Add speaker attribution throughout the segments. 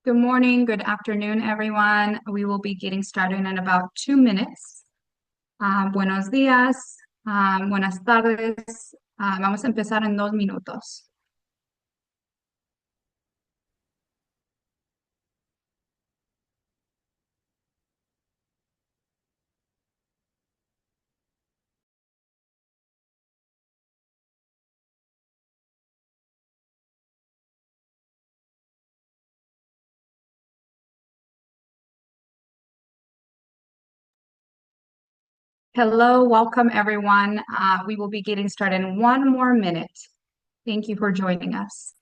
Speaker 1: Good morning, good afternoon, everyone. We will be getting started in about 2 minutes. Buenos días, buenas tardes. Vamos a empezar en 2 minutos. Hello, welcome, everyone. We will be getting started in 1 more minute. Thank you for joining us.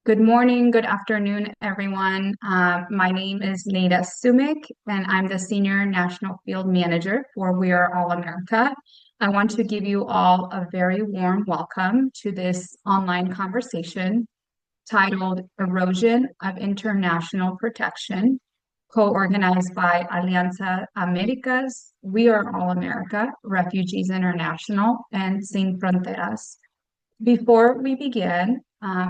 Speaker 1: Good morning, good afternoon, everyone. My name is Nada Sumik, and I'm the Senior National Field Manager for We Are All America. I want to give you all a very warm welcome to this online conversation titled Erosion of International Protection, co-organized by Alianza Americas, We Are All America, Refugees International, and Sin Fronteras. Before we begin,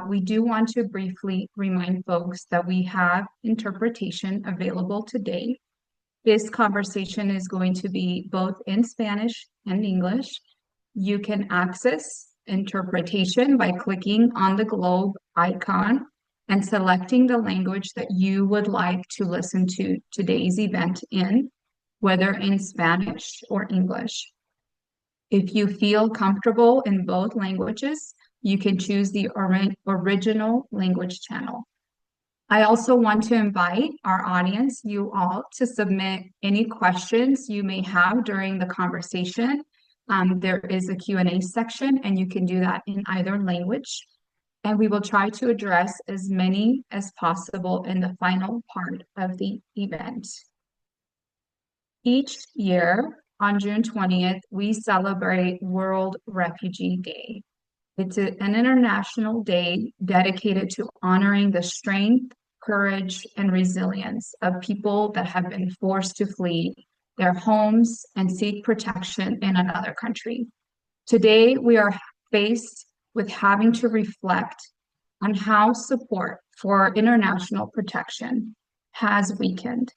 Speaker 1: we do want to briefly remind folks that we have interpretation available today. This conversation is going to be both in Spanish and English. You can access interpretation by clicking on the globe icon and selecting the language that you would like to listen to today's event in, whether in Spanish or English. If you feel comfortable in both languages, you can choose the original language channel. I also want to invite our audience, you all, to submit any questions you may have during the conversation. There is a Q&A section, and you can do that in either language. And we will try to address as many as possible in the final part of the event. Each year, on June 20th, we celebrate World Refugee Day. It's an international day dedicated to honoring the strength, courage, and resilience of people that have been forced to flee their homes and seek protection in another country. Today, we are faced with having to reflect on how support for international protection has weakened.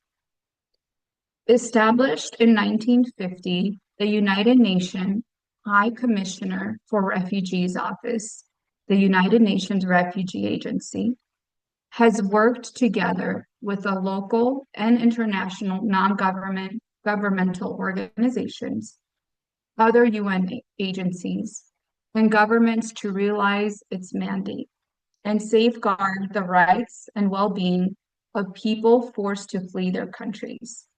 Speaker 1: Established in 1950, the United Nations High Commissioner for Refugees Office, the United Nations Refugee Agency, has worked together with the local and international non-governmental organizations, other UN agencies, and governments to realize its mandate and safeguard the rights and well-being of people forced to flee their countries,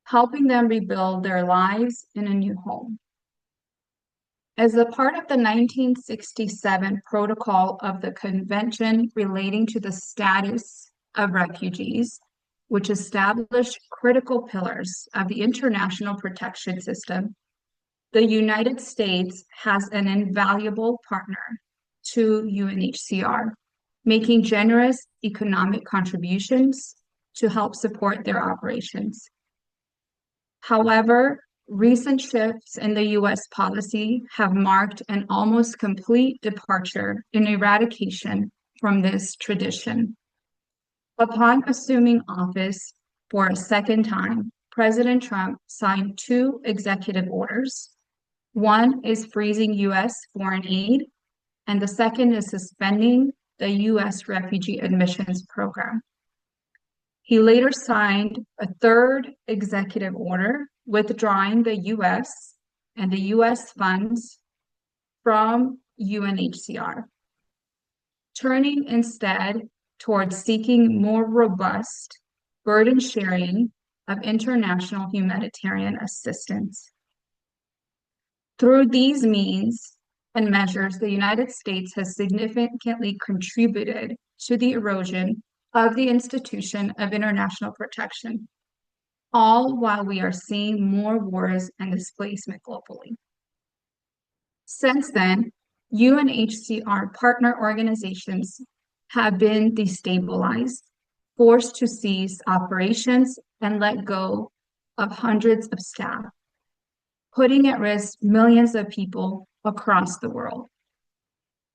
Speaker 1: helping them rebuild their lives in a new home. As a part of the 1967 Protocol of the Convention relating to the status of refugees, which established critical pillars of the international protection system, the United States has an invaluable partner to UNHCR, making generous economic contributions to help support their operations. However, recent shifts in the US policy have marked an almost complete departure in eradication from this tradition. Upon assuming office for a second time, President Trump signed 2 executive orders. One is freezing US foreign aid, and the second is suspending the US refugee admissions program. He later signed a 3rd executive order withdrawing the US and the US funds from UNHCR. turning instead towards seeking more robust burden sharing of international humanitarian assistance. Through these means and measures, the United States has significantly contributed to the erosion of the institution of international protection, all while we are seeing more wars and displacement globally. Since then, UNHCR partner organizations have been destabilized, forced to cease operations, and let go of hundreds of staff, putting at risk millions of people across the world.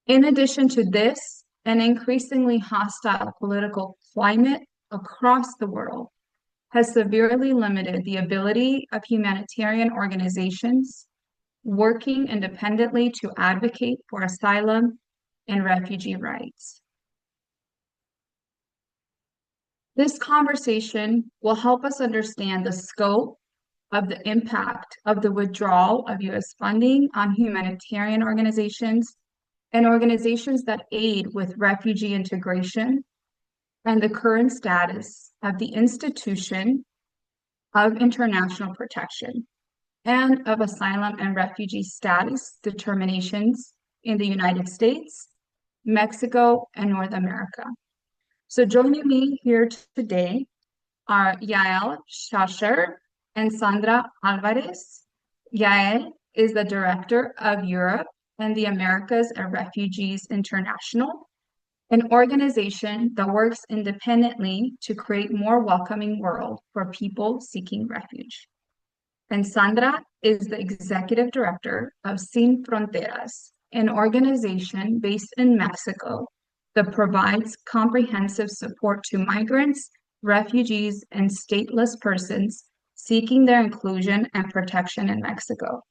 Speaker 1: In addition to this, an increasingly hostile political climate across the world has severely limited the ability of humanitarian organizations working independently to advocate for asylum and refugee rights. This conversation will help us understand the scope of the impact of the withdrawal of U.S. funding on humanitarian organizations and organizations that aid with refugee integration, and the current status of the institution of international protection and of asylum and refugee status determinations in the United States, Mexico, and North America. So joining me here today are Yael Shasher and Sandra Alvarez. Yael is the Director of Europe and the Americas at Refugees International, an organization that works independently to create a more welcoming world for people seeking refuge. And Sandra is the Executive Director of Sin Fronteras, an organization based in Mexico that provides comprehensive support to migrants, refugees, and stateless persons seeking their inclusion and protection in Mexico.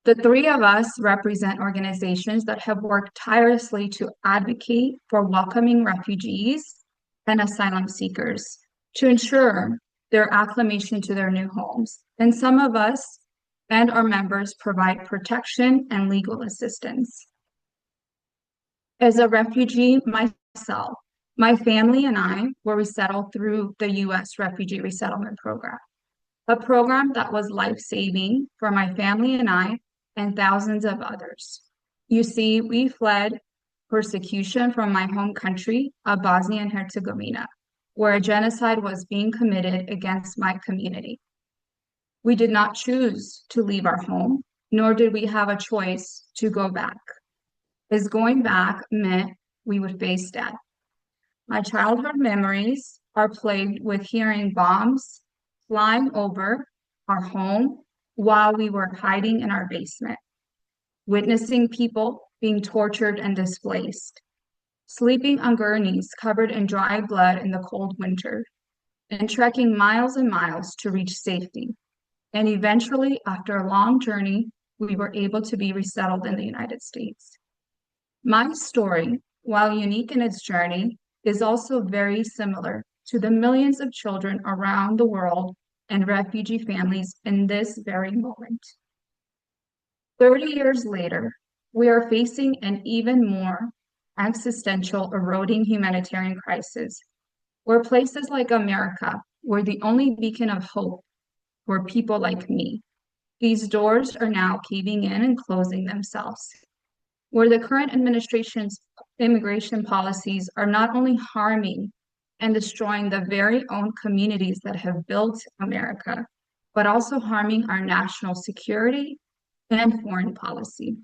Speaker 1: The three of us represent organizations that have worked tirelessly to advocate for welcoming refugees and asylum seekers to ensure their acclimation to their new homes. And some of us and our members provide protection and legal assistance. As a refugee myself, my family and I were resettled through the U.S. Refugee Resettlement Program, a program that was life-saving for my family and I and thousands of others. You see, we fled persecution from my home country of Bosnia and Herzegovina, where a genocide was being committed against my community. We did not choose to leave our home, nor did we have a choice to go back, as going back meant we would face death. My childhood memories are plagued with hearing bombs flying over our home while we were hiding in our basement, witnessing people being tortured and displaced, sleeping on gurneys covered in dry blood in the cold winter, and trekking miles and miles to reach safety. And eventually, after a long journey, we were able to be resettled in the United States. My story, while unique in its journey, is also very similar to the millions of children around the world and refugee families in this very moment. 30 years later, we are facing an even more existential, eroding humanitarian crisis, where places like America were the only beacon of hope for people like me. These doors are now caving in and closing themselves, where the current administration's immigration policies are not only harming and destroying the very own communities that have built America, but also harming our national security and foreign policy.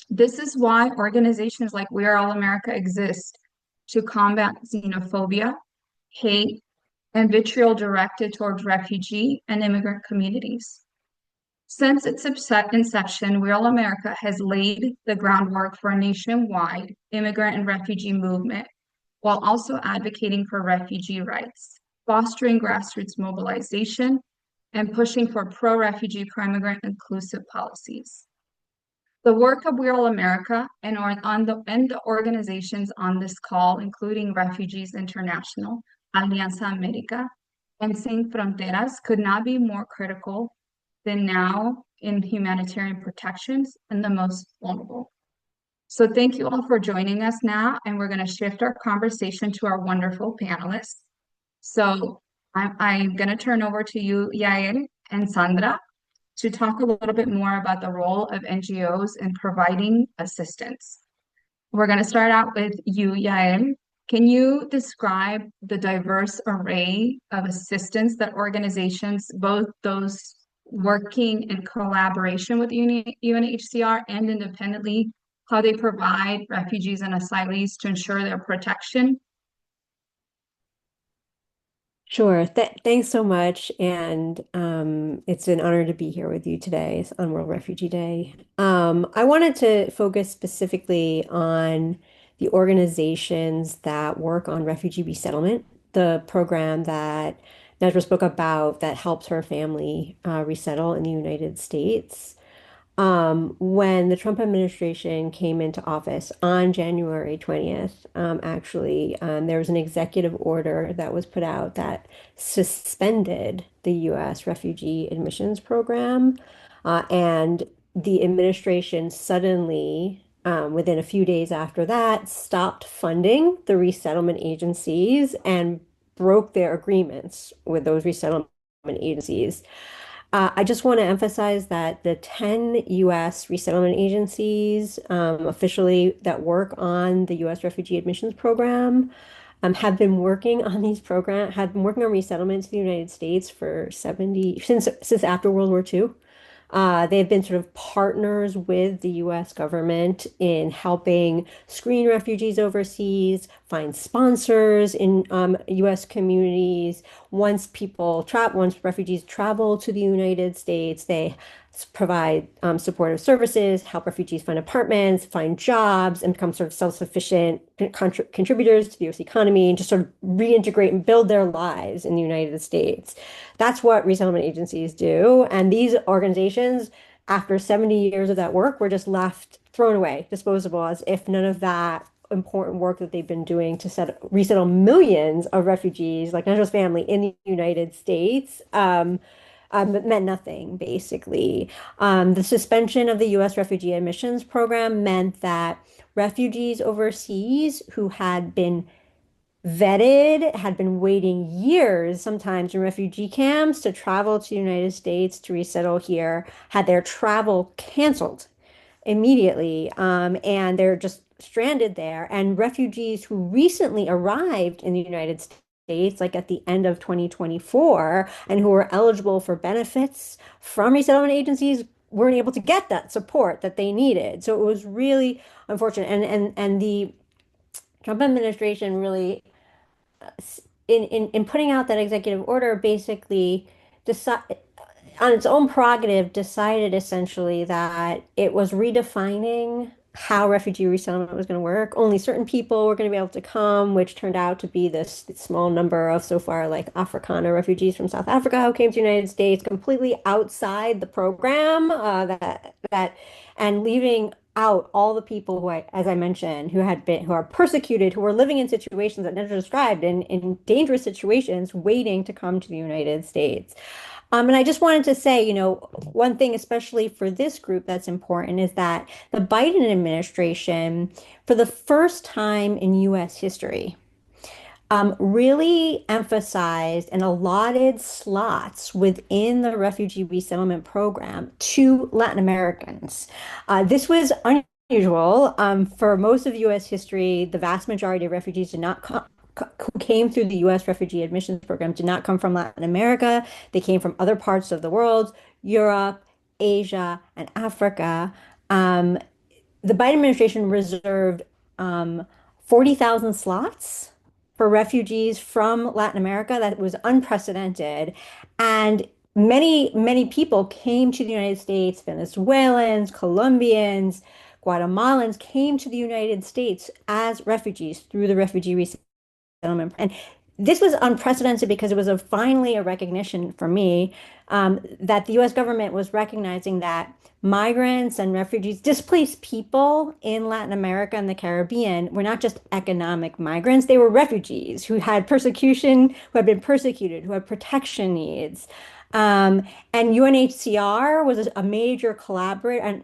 Speaker 1: This is why organizations like We Are All America exist, to combat xenophobia, hate, and vitriol directed towards refugee and immigrant communities. Since its inception, We Are All America has laid the groundwork for a nationwide immigrant and refugee movement, while also advocating for refugee rights, fostering grassroots mobilization, and pushing for pro-refugee, pro-immigrant inclusive policies. The work of We Are All America and the organizations on this call, including Refugees International, Alianza Americas, and Sin Fronteras, could not be more critical than now in humanitarian protections and the most vulnerable. So thank you all for joining us now, and we're going to shift our conversation to our wonderful panelists. So I'm going to turn over to you, Yael and Sandra, to talk a little bit more about the role of NGOs in providing assistance. We're going to start out with you, Yael. Can you describe the diverse array of assistance that organizations, both those working in collaboration with UNHCR and independently, how they provide refugees and asylees to ensure their protection?
Speaker 2: Sure. Thanks so much. And it's an honor to be here with you today on World Refugee Day. I wanted to focus specifically on the organizations that work on refugee resettlement, the program that Nedra spoke about that helps her family resettle in the United States. When the Trump administration came into office on January 20th, there was an executive order that was put out that suspended the U.S. refugee admissions program. And the administration suddenly, within a few days after that, stopped funding the resettlement agencies and broke their agreements with those resettlement agencies. I just want to emphasize that the 10 U.S. resettlement agencies officially that work on the U.S. refugee admissions program have been working on have been working on resettlement to the United States for 70, since after World War II. They've been sort of partners with the US government in helping screen refugees overseas, find sponsors in US communities. Once refugees travel to the United States, they provide supportive services, help refugees find apartments, find jobs, and become sort of self-sufficient contributors to the US economy and just sort of reintegrate and build their lives in the United States. That's what resettlement agencies do. And these organizations, after 70 years of that work, were just left thrown away, disposable, as if none of that important work that they've been doing to resettle millions of refugees, like Naja's family, in the United States, meant nothing, basically. The suspension of the U.S. refugee admissions program meant that refugees overseas who had been vetted, had been waiting years, sometimes in refugee camps, to travel to the United States to resettle here, had their travel canceled immediately. And they're just stranded there. And refugees who recently arrived in the United States, like at the end of 2024, and who were eligible for benefits from resettlement agencies, weren't able to get that support that they needed. So it was really unfortunate. And the Trump administration really in putting out that executive order, basically decide on its own prerogative, decided essentially that it was redefining how refugee resettlement was going to work. Only certain people were going to be able to come, which turned out to be this small number of so far like Afrikaner refugees from South Africa who came to the United States, completely outside the program, and leaving out all the people as I mentioned, who are persecuted, who are living in situations that Nedra described, in dangerous situations, waiting to come to the United States. And I just wanted to say, one thing, especially for this group that's important, is that the Biden administration, for the first time in US history, really emphasized and allotted slots within the refugee resettlement program to Latin Americans. This was unusual. For most of US history, the vast majority of refugees who came through the US refugee admissions program did not come from Latin America. They came from other parts of the world, Europe, Asia, and Africa. Um, the Biden administration reserved 40,000 slots for refugees from Latin America. That was unprecedented. And many people came to the United States, Venezuelans, Colombians, Guatemalans came to the United States as refugees through the refugee resettlement. And this was unprecedented because it was finally a recognition for me that the US government was recognizing that migrants and refugees, displaced people in Latin America and the Caribbean, were not just economic migrants, they were refugees who had persecution, who had been persecuted, who had protection needs. And UNHCR was a major collaborator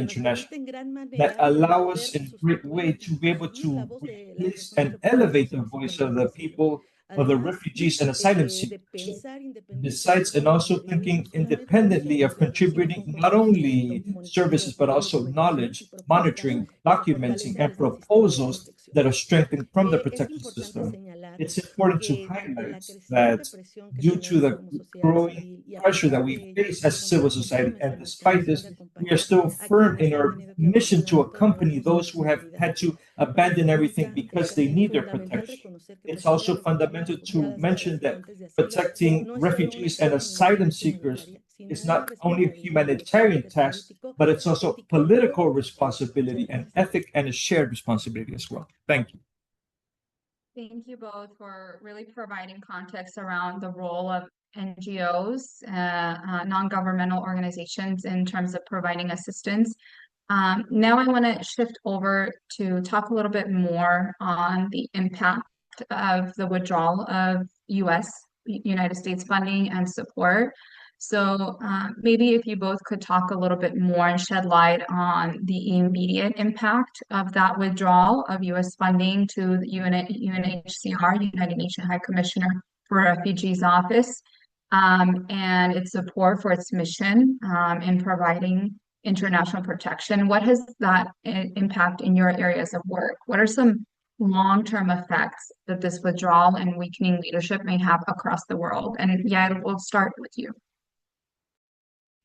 Speaker 3: international that allow us in a great way to be able to replace and elevate the voice of the people
Speaker 4: of the refugees and asylum seekers, besides and also thinking independently of contributing not only services but also knowledge, monitoring, documenting, and proposals that are strengthened from the protection system. It's important to highlight that due to the growing pressure that we face as a civil society, and despite this, we are still firm in our mission to accompany those who have had to abandon everything because they need their protection. It's also fundamental to mention that protecting refugees and asylum seekers is not only a humanitarian task, but it's also political responsibility and ethic and a shared responsibility as well. Thank you.
Speaker 1: Thank you both for really providing context around the role of NGOs, non-governmental organizations in terms of providing assistance. Now I want to shift over to talk a little bit more on the impact of the withdrawal of United States funding and support. So maybe if you both could talk a little bit more and shed light on the immediate impact of that withdrawal of US funding to the UNHCR, United Nations High Commissioner for Refugees Office, and its support for its mission in providing international protection. What has that impact in your areas of work? What are some long-term effects that this withdrawal and weakening leadership may have across the world? And yeah, we'll start with you.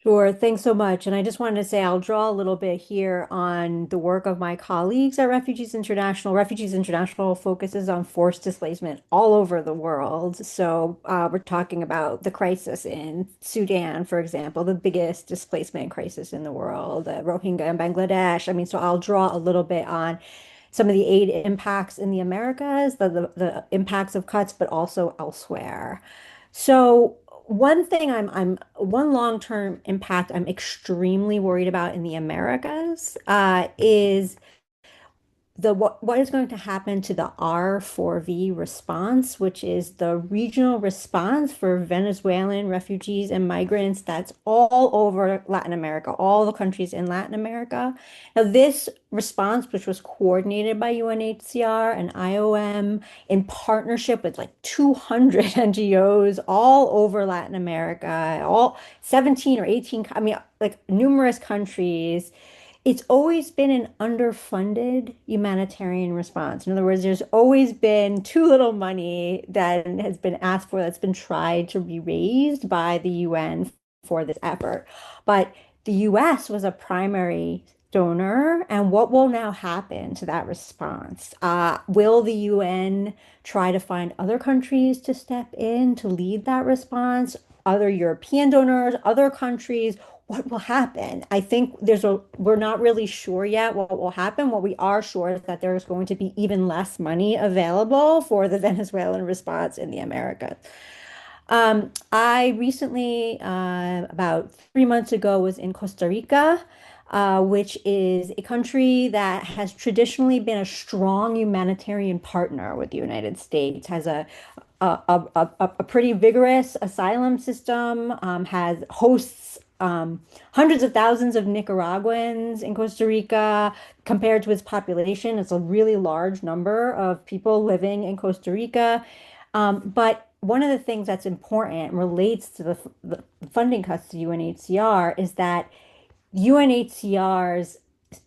Speaker 2: Sure, thanks so much. And I just wanted to say I'll draw a little bit here on the work of my colleagues at Refugees International. Refugees International focuses on forced displacement all over the world. So we're talking about the crisis in Sudan, for example, the biggest displacement crisis in the world, Rohingya in Bangladesh. I mean, so I'll draw a little bit on some of the aid impacts in the Americas, the impacts of cuts, but also elsewhere. So one long-term impact I'm extremely worried about in the Americas is what is going to happen to the R4V response, which is the regional response for Venezuelan refugees and migrants that's all over Latin America, all the countries in Latin America. Now, this response, which was coordinated by UNHCR and IOM in partnership with like 200 NGOs all over Latin America, all 17 or 18, I mean, like numerous countries. It's always been an underfunded humanitarian response. In other words, there's always been too little money that has been asked for, that's been tried to be raised by the UN for this effort. But the US was a primary donor, and what will now happen to that response? Will the UN try to find other countries to step in to lead that response? Other European donors, other countries? What will happen? I think we're not really sure yet what will happen. What we are sure is that there's going to be even less money available for the Venezuelan response in the Americas. I recently, about 3 months ago, was in Costa Rica, which is a country that has traditionally been a strong humanitarian partner with the United States, has a pretty vigorous asylum system, has hosts hundreds of thousands of Nicaraguans in Costa Rica. Compared to its population, it's a really large number of people living in Costa Rica. But one of the things that's important relates to the funding cuts to UNHCR is that UNHCR's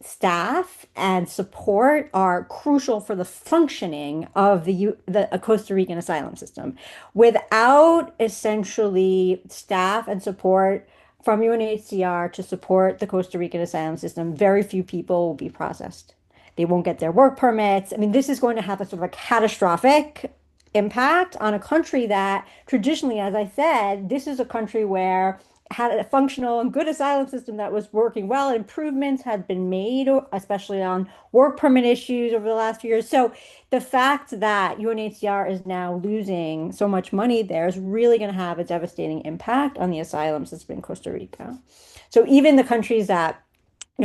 Speaker 2: staff and support are crucial for the functioning of the Costa Rican asylum system. Without essentially staff and support from UNHCR to support the Costa Rican asylum system, very few people will be processed. They won't get their work permits. I mean, this is going to have a sort of a catastrophic impact on a country that traditionally, as I said, this is a country where had a functional and good asylum system that was working well. Improvements had been made, especially on work permit issues over the last few years. So the fact that UNHCR is now losing so much money there is really going to have a devastating impact on the asylum system in Costa Rica. So even the countries that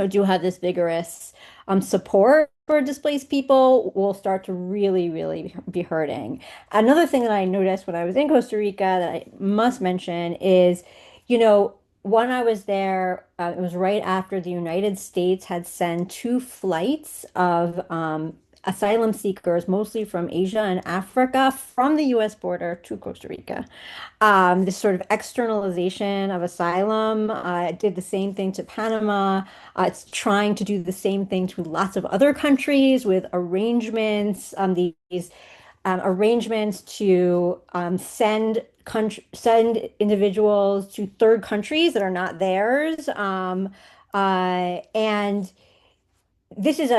Speaker 2: do have this vigorous support for displaced people will start to really, really be hurting. Another thing that I noticed when I was in Costa Rica that I must mention is, when I was there, it was right after the United States had sent 2 flights of asylum seekers, mostly from Asia and Africa, from the US border to Costa Rica. This sort of externalization of asylum did the same thing to Panama. It's trying to do the same thing to lots of other countries with arrangements, these arrangements to send individuals to third countries that are not theirs. And this is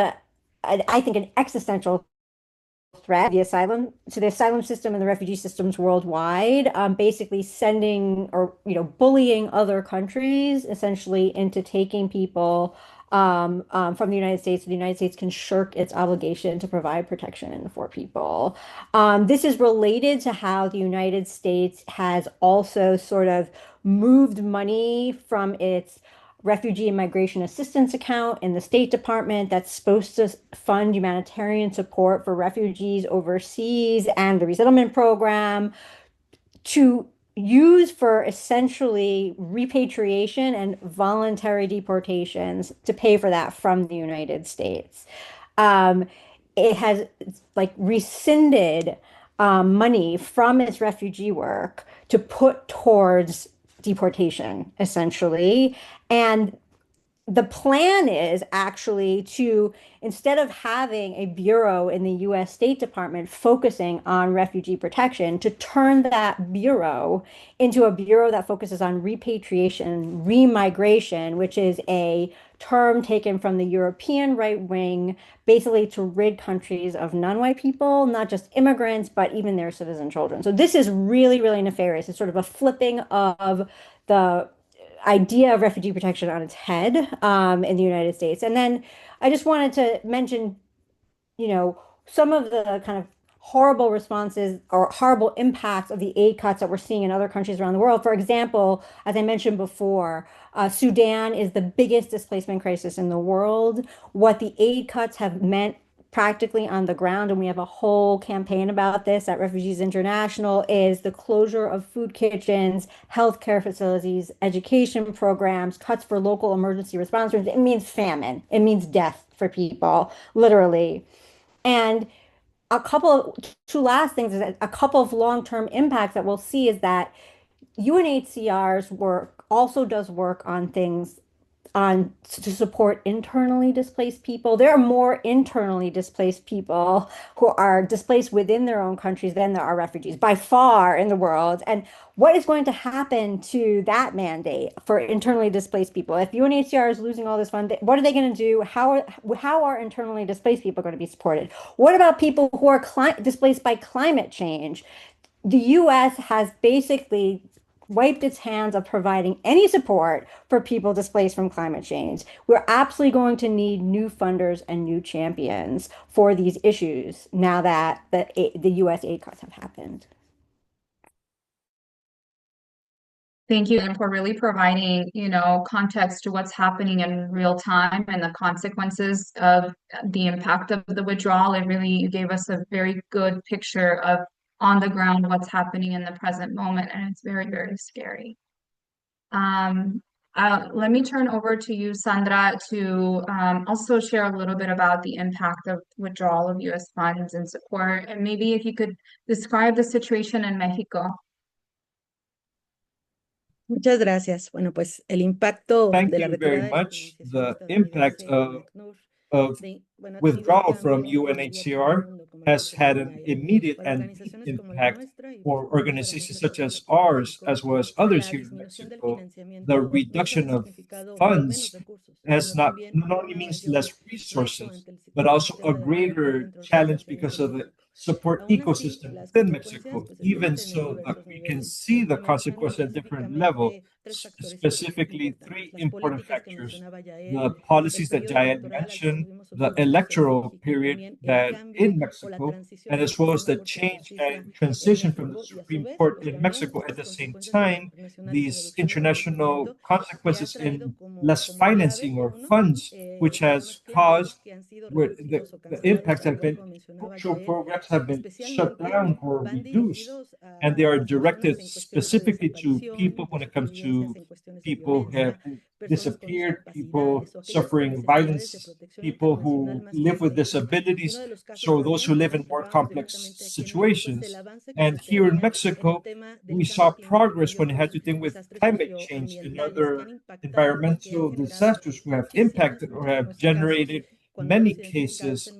Speaker 2: I think, an existential threat to the asylum system and the refugee systems worldwide, basically sending or bullying other countries essentially into taking people from the United States. So the United States can shirk its obligation to provide protection for people. This is related to how the United States has also sort of moved money from its refugee and migration assistance account in the State Department that's supposed to fund humanitarian support for refugees overseas and the resettlement program to use for essentially repatriation and voluntary deportations to pay for that from the United States. Um, it has like rescinded money from its refugee work to put towards deportation, essentially. And the plan is actually to, instead of having a bureau in the US State Department focusing on refugee protection, to turn that bureau into a bureau that focuses on repatriation, remigration, which is a term taken from the European right wing, basically to rid countries of non-white people, not just immigrants, but even their citizen children. So this is really, really nefarious. It's sort of a flipping of the idea of refugee protection on its head in the United States. And then I just wanted to mention, some of the kind of horrible responses or horrible impacts of the aid cuts that we're seeing in other countries around the world. For example, as I mentioned before, Sudan is the biggest displacement crisis in the world. What the aid cuts have meant practically on the ground, and we have a whole campaign about this at Refugees International, is the closure of food kitchens, healthcare facilities, education programs, cuts for local emergency response rooms. It means famine. It means death for people, literally. And two last things is that a couple of long-term impacts that we'll see is that UNHCR's work also does work on things to support internally displaced people. There are more internally displaced people who are displaced within their own countries than there are refugees by far in the world. And what is going to happen to that mandate for internally displaced people? If UNHCR is losing all this fund, what are they going to do? How are internally displaced people going to be supported? What about people who are displaced by climate change? The US has basically wiped its hands of providing any support for people displaced from climate change. We're absolutely going to need new funders and new champions for these issues now that the US aid cuts have happened.
Speaker 1: Thank you, and for really providing, context to what's happening in real time and the consequences of the impact of the withdrawal. It really, you gave us a very good picture of on the ground what's happening in the present moment, and it's very, very scary. Let me turn over to you, Sandra, to also share a little bit about the impact of withdrawal of U.S. funds and support, and maybe if you could describe the situation in Mexico.
Speaker 3: Muchas gracias. Bueno, pues el impacto
Speaker 4: Thank
Speaker 3: de la
Speaker 4: you very
Speaker 3: retirada de las
Speaker 4: much. The
Speaker 3: organizaciones
Speaker 4: impact
Speaker 3: estadounidenses
Speaker 4: of
Speaker 3: bueno, ha tenido un
Speaker 4: withdrawal
Speaker 3: cambio
Speaker 4: from
Speaker 3: en la mayoría de
Speaker 4: UNHCR
Speaker 3: todo el mundo, como
Speaker 4: has
Speaker 3: dice
Speaker 4: had
Speaker 3: Cristina
Speaker 4: an
Speaker 3: Ayala.
Speaker 4: immediate
Speaker 3: Para
Speaker 4: and deep
Speaker 3: organizaciones como la
Speaker 4: impact
Speaker 3: nuestra y
Speaker 4: for
Speaker 3: pues muchos de
Speaker 4: organizations
Speaker 3: nosotros
Speaker 4: such
Speaker 3: aquí
Speaker 4: as
Speaker 3: en
Speaker 4: ours,
Speaker 3: México,
Speaker 4: as well as others
Speaker 3: la
Speaker 4: here in
Speaker 3: disminución del
Speaker 4: Mexico. The
Speaker 3: financiamiento no solo
Speaker 4: reduction
Speaker 3: ha
Speaker 4: of
Speaker 3: significado menos
Speaker 4: funds
Speaker 3: recursos,
Speaker 4: has
Speaker 3: sino
Speaker 4: not
Speaker 3: también
Speaker 4: only
Speaker 3: una
Speaker 4: means
Speaker 3: mayor
Speaker 4: less
Speaker 3: reto
Speaker 4: resources,
Speaker 3: ante el
Speaker 4: but also a
Speaker 3: sistema de bienestar
Speaker 4: greater
Speaker 3: dentro del
Speaker 4: challenge
Speaker 3: financiamiento
Speaker 4: because
Speaker 3: en
Speaker 4: of the
Speaker 3: México.
Speaker 4: support
Speaker 3: Aún así,
Speaker 4: ecosystem
Speaker 3: las
Speaker 4: within
Speaker 3: consecuencias
Speaker 4: Mexico.
Speaker 3: pues, se
Speaker 4: Even
Speaker 3: sienten en
Speaker 4: so, that
Speaker 3: diversos
Speaker 4: we can
Speaker 3: niveles.
Speaker 4: see the
Speaker 3: Mencionando
Speaker 4: consequence at different level,
Speaker 3: específicamente tres factores
Speaker 4: specifically
Speaker 3: importantes.
Speaker 4: three
Speaker 3: Las
Speaker 4: important
Speaker 3: políticas que
Speaker 4: factors:
Speaker 3: mencionaba
Speaker 4: the
Speaker 3: Yael, el
Speaker 4: policies that
Speaker 3: periodo
Speaker 4: Jael
Speaker 3: electoral al que
Speaker 4: mentioned,
Speaker 3: estuvimos
Speaker 4: the
Speaker 3: sometidos en
Speaker 4: electoral
Speaker 3: México y
Speaker 4: period
Speaker 3: también el
Speaker 4: that
Speaker 3: cambio
Speaker 4: in
Speaker 3: o la
Speaker 4: Mexico,
Speaker 3: transición
Speaker 4: and
Speaker 3: del
Speaker 4: as well as
Speaker 3: Suprema
Speaker 4: the
Speaker 3: Corte de
Speaker 4: change and
Speaker 3: Justicia en
Speaker 4: transition from the
Speaker 3: México y a su
Speaker 4: Supreme
Speaker 3: vez,
Speaker 4: Court
Speaker 3: pues
Speaker 4: in
Speaker 3: también
Speaker 4: Mexico at
Speaker 3: estas
Speaker 4: the same
Speaker 3: consecuencias
Speaker 4: time,
Speaker 3: internacionales y
Speaker 4: these
Speaker 3: reducción del
Speaker 4: international
Speaker 3: financiamiento que ha
Speaker 4: consequences
Speaker 3: traído
Speaker 4: in
Speaker 3: como,
Speaker 4: less
Speaker 3: como clave,
Speaker 4: financing or
Speaker 3: uno,
Speaker 4: funds, which
Speaker 3: programas
Speaker 4: has
Speaker 3: clave
Speaker 4: caused
Speaker 3: que han sido
Speaker 4: where
Speaker 3: reducidos o
Speaker 4: the
Speaker 3: cancelados,
Speaker 4: impacts
Speaker 3: al
Speaker 4: have
Speaker 3: igual
Speaker 4: been
Speaker 3: como mencionaba
Speaker 4: crucial
Speaker 3: Yael,
Speaker 4: programs have been shut
Speaker 3: especialmente
Speaker 4: down or
Speaker 3: van
Speaker 4: reduced,
Speaker 3: dirigidos
Speaker 4: and they are
Speaker 3: a personas
Speaker 4: directed
Speaker 3: en cuestiones de
Speaker 4: specifically to
Speaker 3: desaparición,
Speaker 4: people when it comes to to people who have disappeared, people suffering violence, people who live with disabilities, so those who live in more complex situations. And here in Mexico, we saw progress when it had to do with climate change and other environmental disasters who have impacted or have generated many cases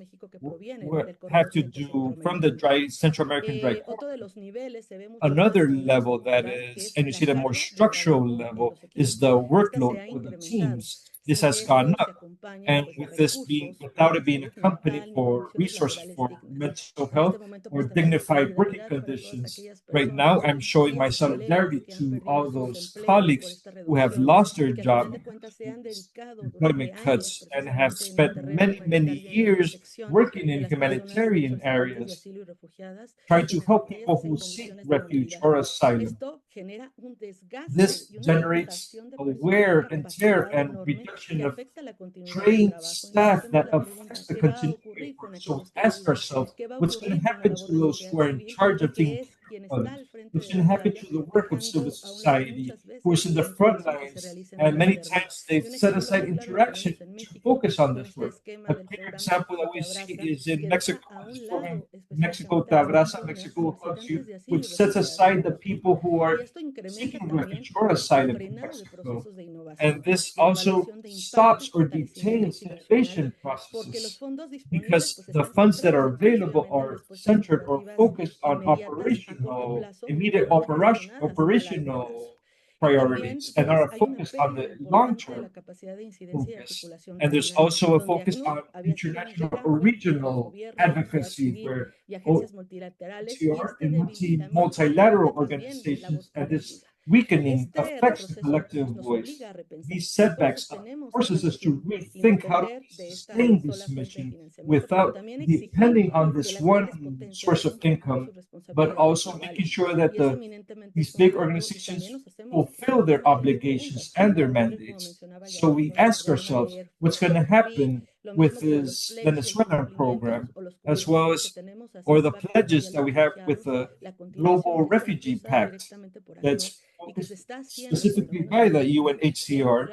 Speaker 4: have to do from the dry Central American dry corridor. Another level that is, and you see the more structural level, is the workload for the teams. This has gone up. And with this being, without it being a company for resources for mental health or dignified working conditions, right now I'm showing my solidarity to all those colleagues who have lost their job employment cuts and have spent many, many years working in humanitarian areas, trying to help people who seek refuge or asylum. This generates a wear and tear and reduction of trained staff that affects the continuity of work. So we ask ourselves, what's going to happen to those who are in charge of taking care of others? What's going to happen to the work of civil society, who is in the front lines? And many times they've set aside interaction to focus on this work. A clear example that we see is in Mexico, this program, Mexico Te Abraza, Mexico Hugs You, which sets aside the people who are seeking refuge or asylum in Mexico. And this also stops or detains innovation processes because the funds that are available are centered or focused on operational, immediate operational priorities and are focused on the long-term focus. And there's also a focus on international or regional advocacy where OTR and multilateral organizations and this weakening affects the collective voice. These setbacks forces us to rethink how to sustain this mission without depending on this one source of income, but also making sure that these big organizations fulfill their obligations and their mandates. So we ask ourselves what's going to happen with this Venezuelan program, as well as or the pledges that we have with the Global Refugee Pact that's focused specifically by the UNHCR.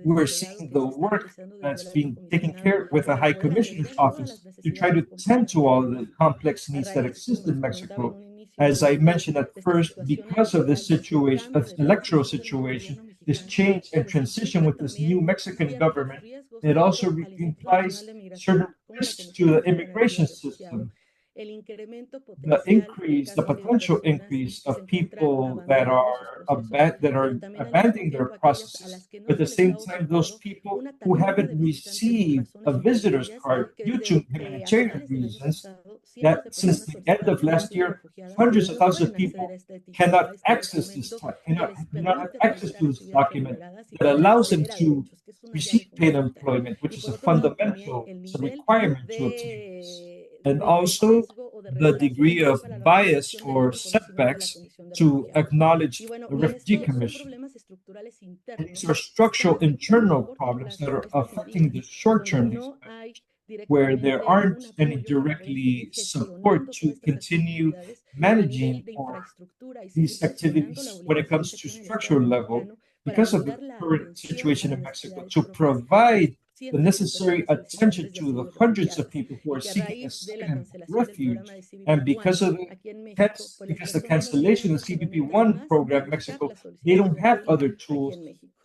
Speaker 4: We're seeing the work that's being taken care with the High Commissioner's Office to try to tend to all the complex needs that exist in Mexico. As I mentioned at first, because of this situation, this electoral situation, this change and transition with this new Mexican government, it also implies certain risks to the immigration system. The potential increase of people that are abandoning their processes, but at the same time, those people who haven't received a visitor's card due to humanitarian reasons, that since the end of last year, hundreds of thousands of people cannot access cannot have access to this document that allows them to receive paid employment, which is a fundamental requirement to obtain this. And also the degree of bias or setbacks to acknowledge the Refugee Commission. And these are structural internal problems that are affecting the short-term dispatch, where there aren't any directly support to continue managing or these activities when it comes to structural level because of the current situation in Mexico, to provide the necessary attention to the hundreds of people who are seeking asylum refuge. And because the cancellation of the CBP1 program in Mexico, they don't have other tools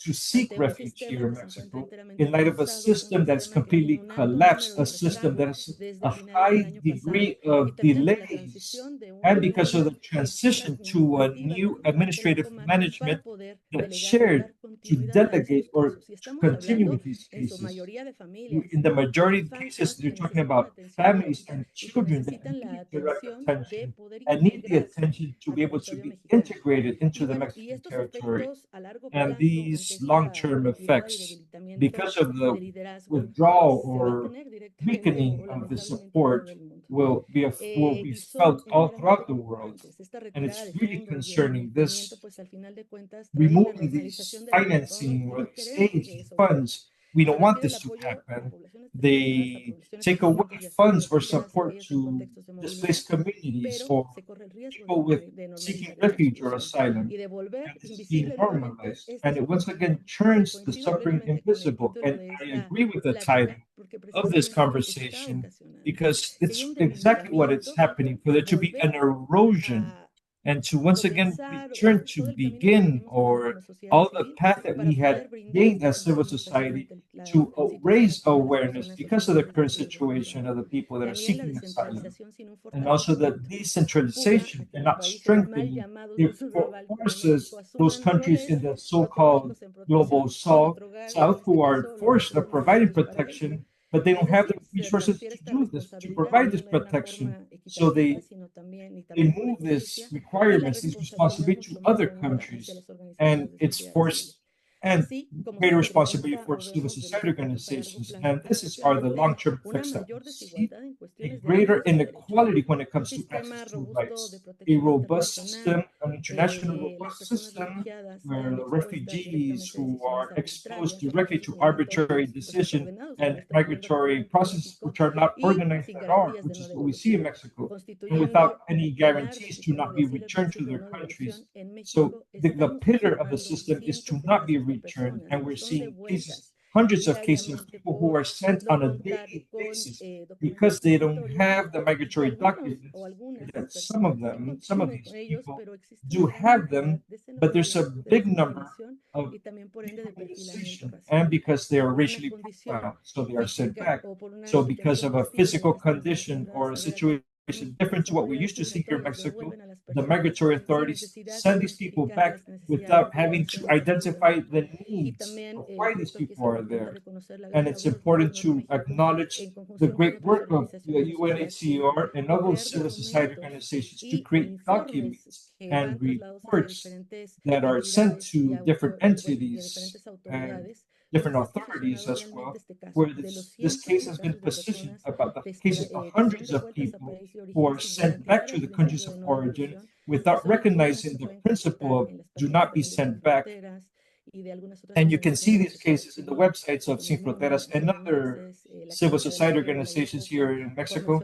Speaker 4: to seek refuge here in Mexico in light of a system that's completely collapsed, a system that has a high degree of delays, and because of the transition to a new administrative management that's shared to delegate or to continue with these cases. In the majority of cases, you're talking about families and children that need direct attention and need the attention to be able to be integrated into the Mexican territory. And these long-term effects, because of the withdrawal or weakening of the support, will be felt all throughout the world. And it's really concerning this removing these financing or these aids and funds. We don't want this to happen. they take away funds or support to displaced communities or people with seeking refuge or asylum. And this is being normalized. And it once again turns the suffering invisible. And I agree with the title of this conversation because it's exactly what it's happening for there to be an erosion and to once again return to begin or all the path that we had gained as civil society to raise awareness because of the current situation of the people that are seeking asylum and also the decentralization and not strengthening it forces those countries in the so-called global south who are forced of providing protection, but they don't have the resources to do this, to provide this protection. So they move these requirements, these responsibilities to other countries, and it's forced and greater responsibility for civil society organizations. And this is are the long-term effects that we see a greater inequality when it comes to access to rights. A robust system, an international robust system, where the refugees who are exposed directly to arbitrary decision and migratory processes which are not organized at all, which is what we see in Mexico, and without any guarantees to not be returned to their countries. So the pillar of the system is to not be returned, and we're seeing cases, hundreds of cases of people who are sent on a daily basis because they don't have the migratory documents. That some of these people do have them, but there's a big number of deportation, and because they are racially profiled, so they are sent back. So because of a physical condition or a situation different to what we used to see here in Mexico, the migratory authorities send these people back without having to identify the needs of why these people are there. And it's important to acknowledge the great work of the UNHCR and other civil society organizations to create documents and reports that are sent to different entities and different authorities as well, where this case has been positioned about the cases of hundreds of people who are sent back to the countries of origin without recognizing the principle of do not be sent back. And you can see these cases in the websites of Sin Fronteras and other civil society organizations here in Mexico,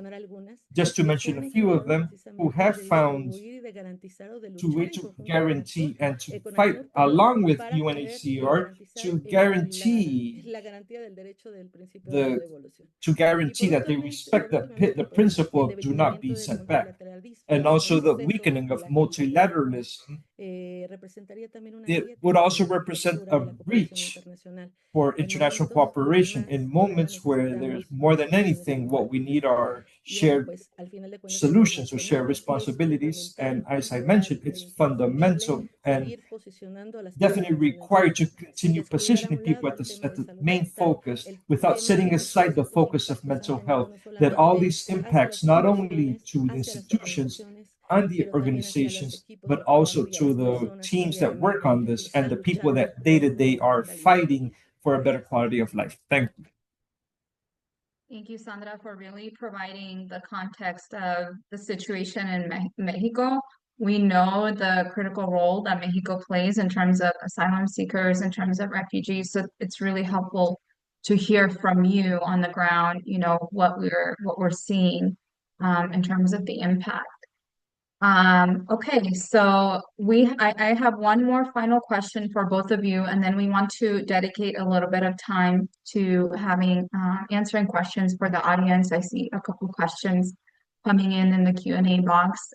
Speaker 4: just to mention a few of them, who have found way to guarantee and to fight along with UNHCR to guarantee the to guarantee that they respect the principle of do not be sent back, and also the weakening of multilateralism. It would also represent a breach for international cooperation in moments where there's more than anything, what we need are shared solutions or shared responsibilities. And as I mentioned, it's fundamental and definitely required to continue positioning people at the main focus without setting aside the focus of mental health, that all these impacts not only to the institutions and the organizations, but also to the teams that work on this and the people that day to day are fighting for a better quality of life. Thank you.
Speaker 1: Thank you, Sandra, for really providing the context of the situation in Mexico. We know the critical role that Mexico plays in terms of asylum seekers, in terms of refugees. So it's really helpful to hear from you on the ground, what we're seeing in terms of the impact. Okay, so I have one more final question for both of you, and then we want to dedicate a little bit of time to having answering questions for the audience. I see a couple questions coming in the Q&A box.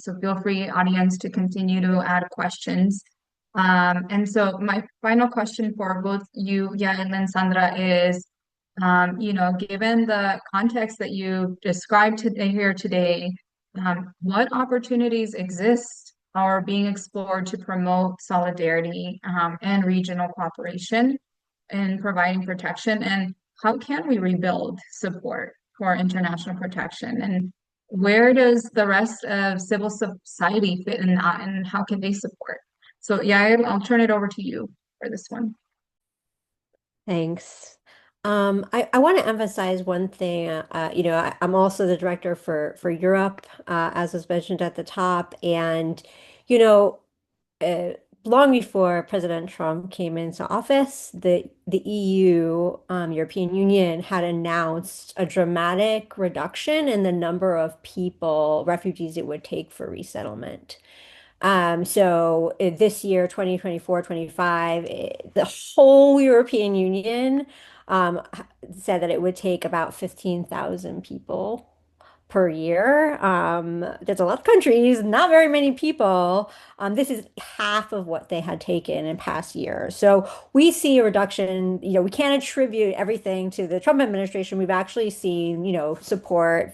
Speaker 1: So feel free, audience, to continue to add questions. And so my final question for both you, Yael and Sandra, is, given the context that you described here today, what opportunities exist or are being explored to promote solidarity and regional cooperation in providing protection? And how can we rebuild support for international protection? And where does the rest of civil society fit in that, and how can they support? So, yeah, I'll turn it over to you for this one.
Speaker 2: Thanks. I want to emphasize one thing. I'm also the director for Europe, as was mentioned at the top, and you know, long before President Trump came into office, the EU, European Union, had announced a dramatic reduction in the number of people, refugees it would take for resettlement. This year, 2024, 25, the whole European Union said that it would take about 15,000 people per year. There's a lot of countries, not very many people. This is half of what they had taken in past years. So we see a reduction. We can't attribute everything to the Trump administration. We've actually seen, support,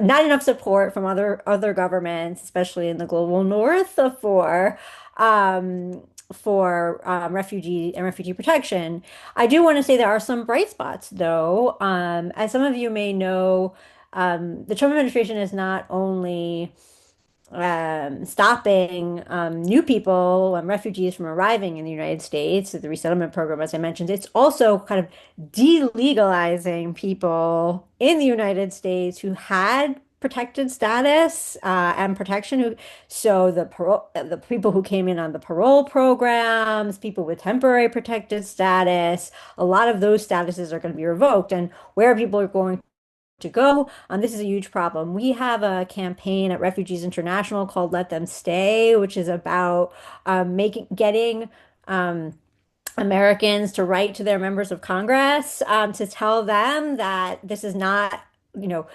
Speaker 2: not enough support from other governments, especially in the global north, refugee protection. I do want to say there are some bright spots, though. As some of you may know, the Trump administration is not only stopping new people and refugees from arriving in the United States, the resettlement program, as I mentioned, it's also kind of delegalizing people in the United States who had protected status and protection. So the people who came in on the parole programs, people with temporary protected status, a lot of those statuses are going to be revoked, and where people are going to go. This is a huge problem. We have a campaign at Refugees International called Let Them Stay, which is about getting Americans to write to their members of Congress to tell them that this is not, you know,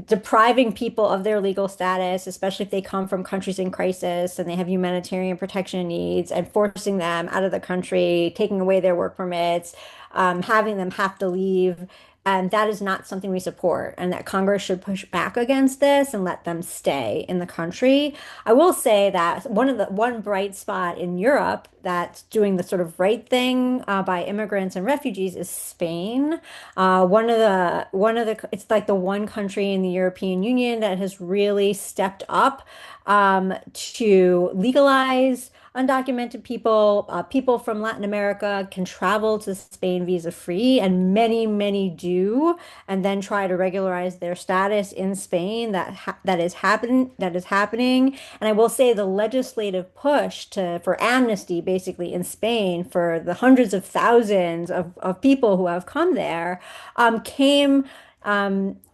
Speaker 2: depriving people of their legal status, especially if they come from countries in crisis and they have humanitarian protection needs, and forcing them out of the country, taking away their work permits, having them have to leave. And that is not something we support, and that Congress should push back against this and let them stay in the country. I will say that one bright spot in Europe that's doing the sort of right thing by immigrants and refugees is Spain. It's like the one country in the European Union that has really stepped up to legalize undocumented people. People from Latin America can travel to Spain visa free, and many do, and then try to regularize their status in Spain. That is happening. And I will say the legislative push for amnesty, basically in Spain, for the hundreds of thousands of people who have come there, came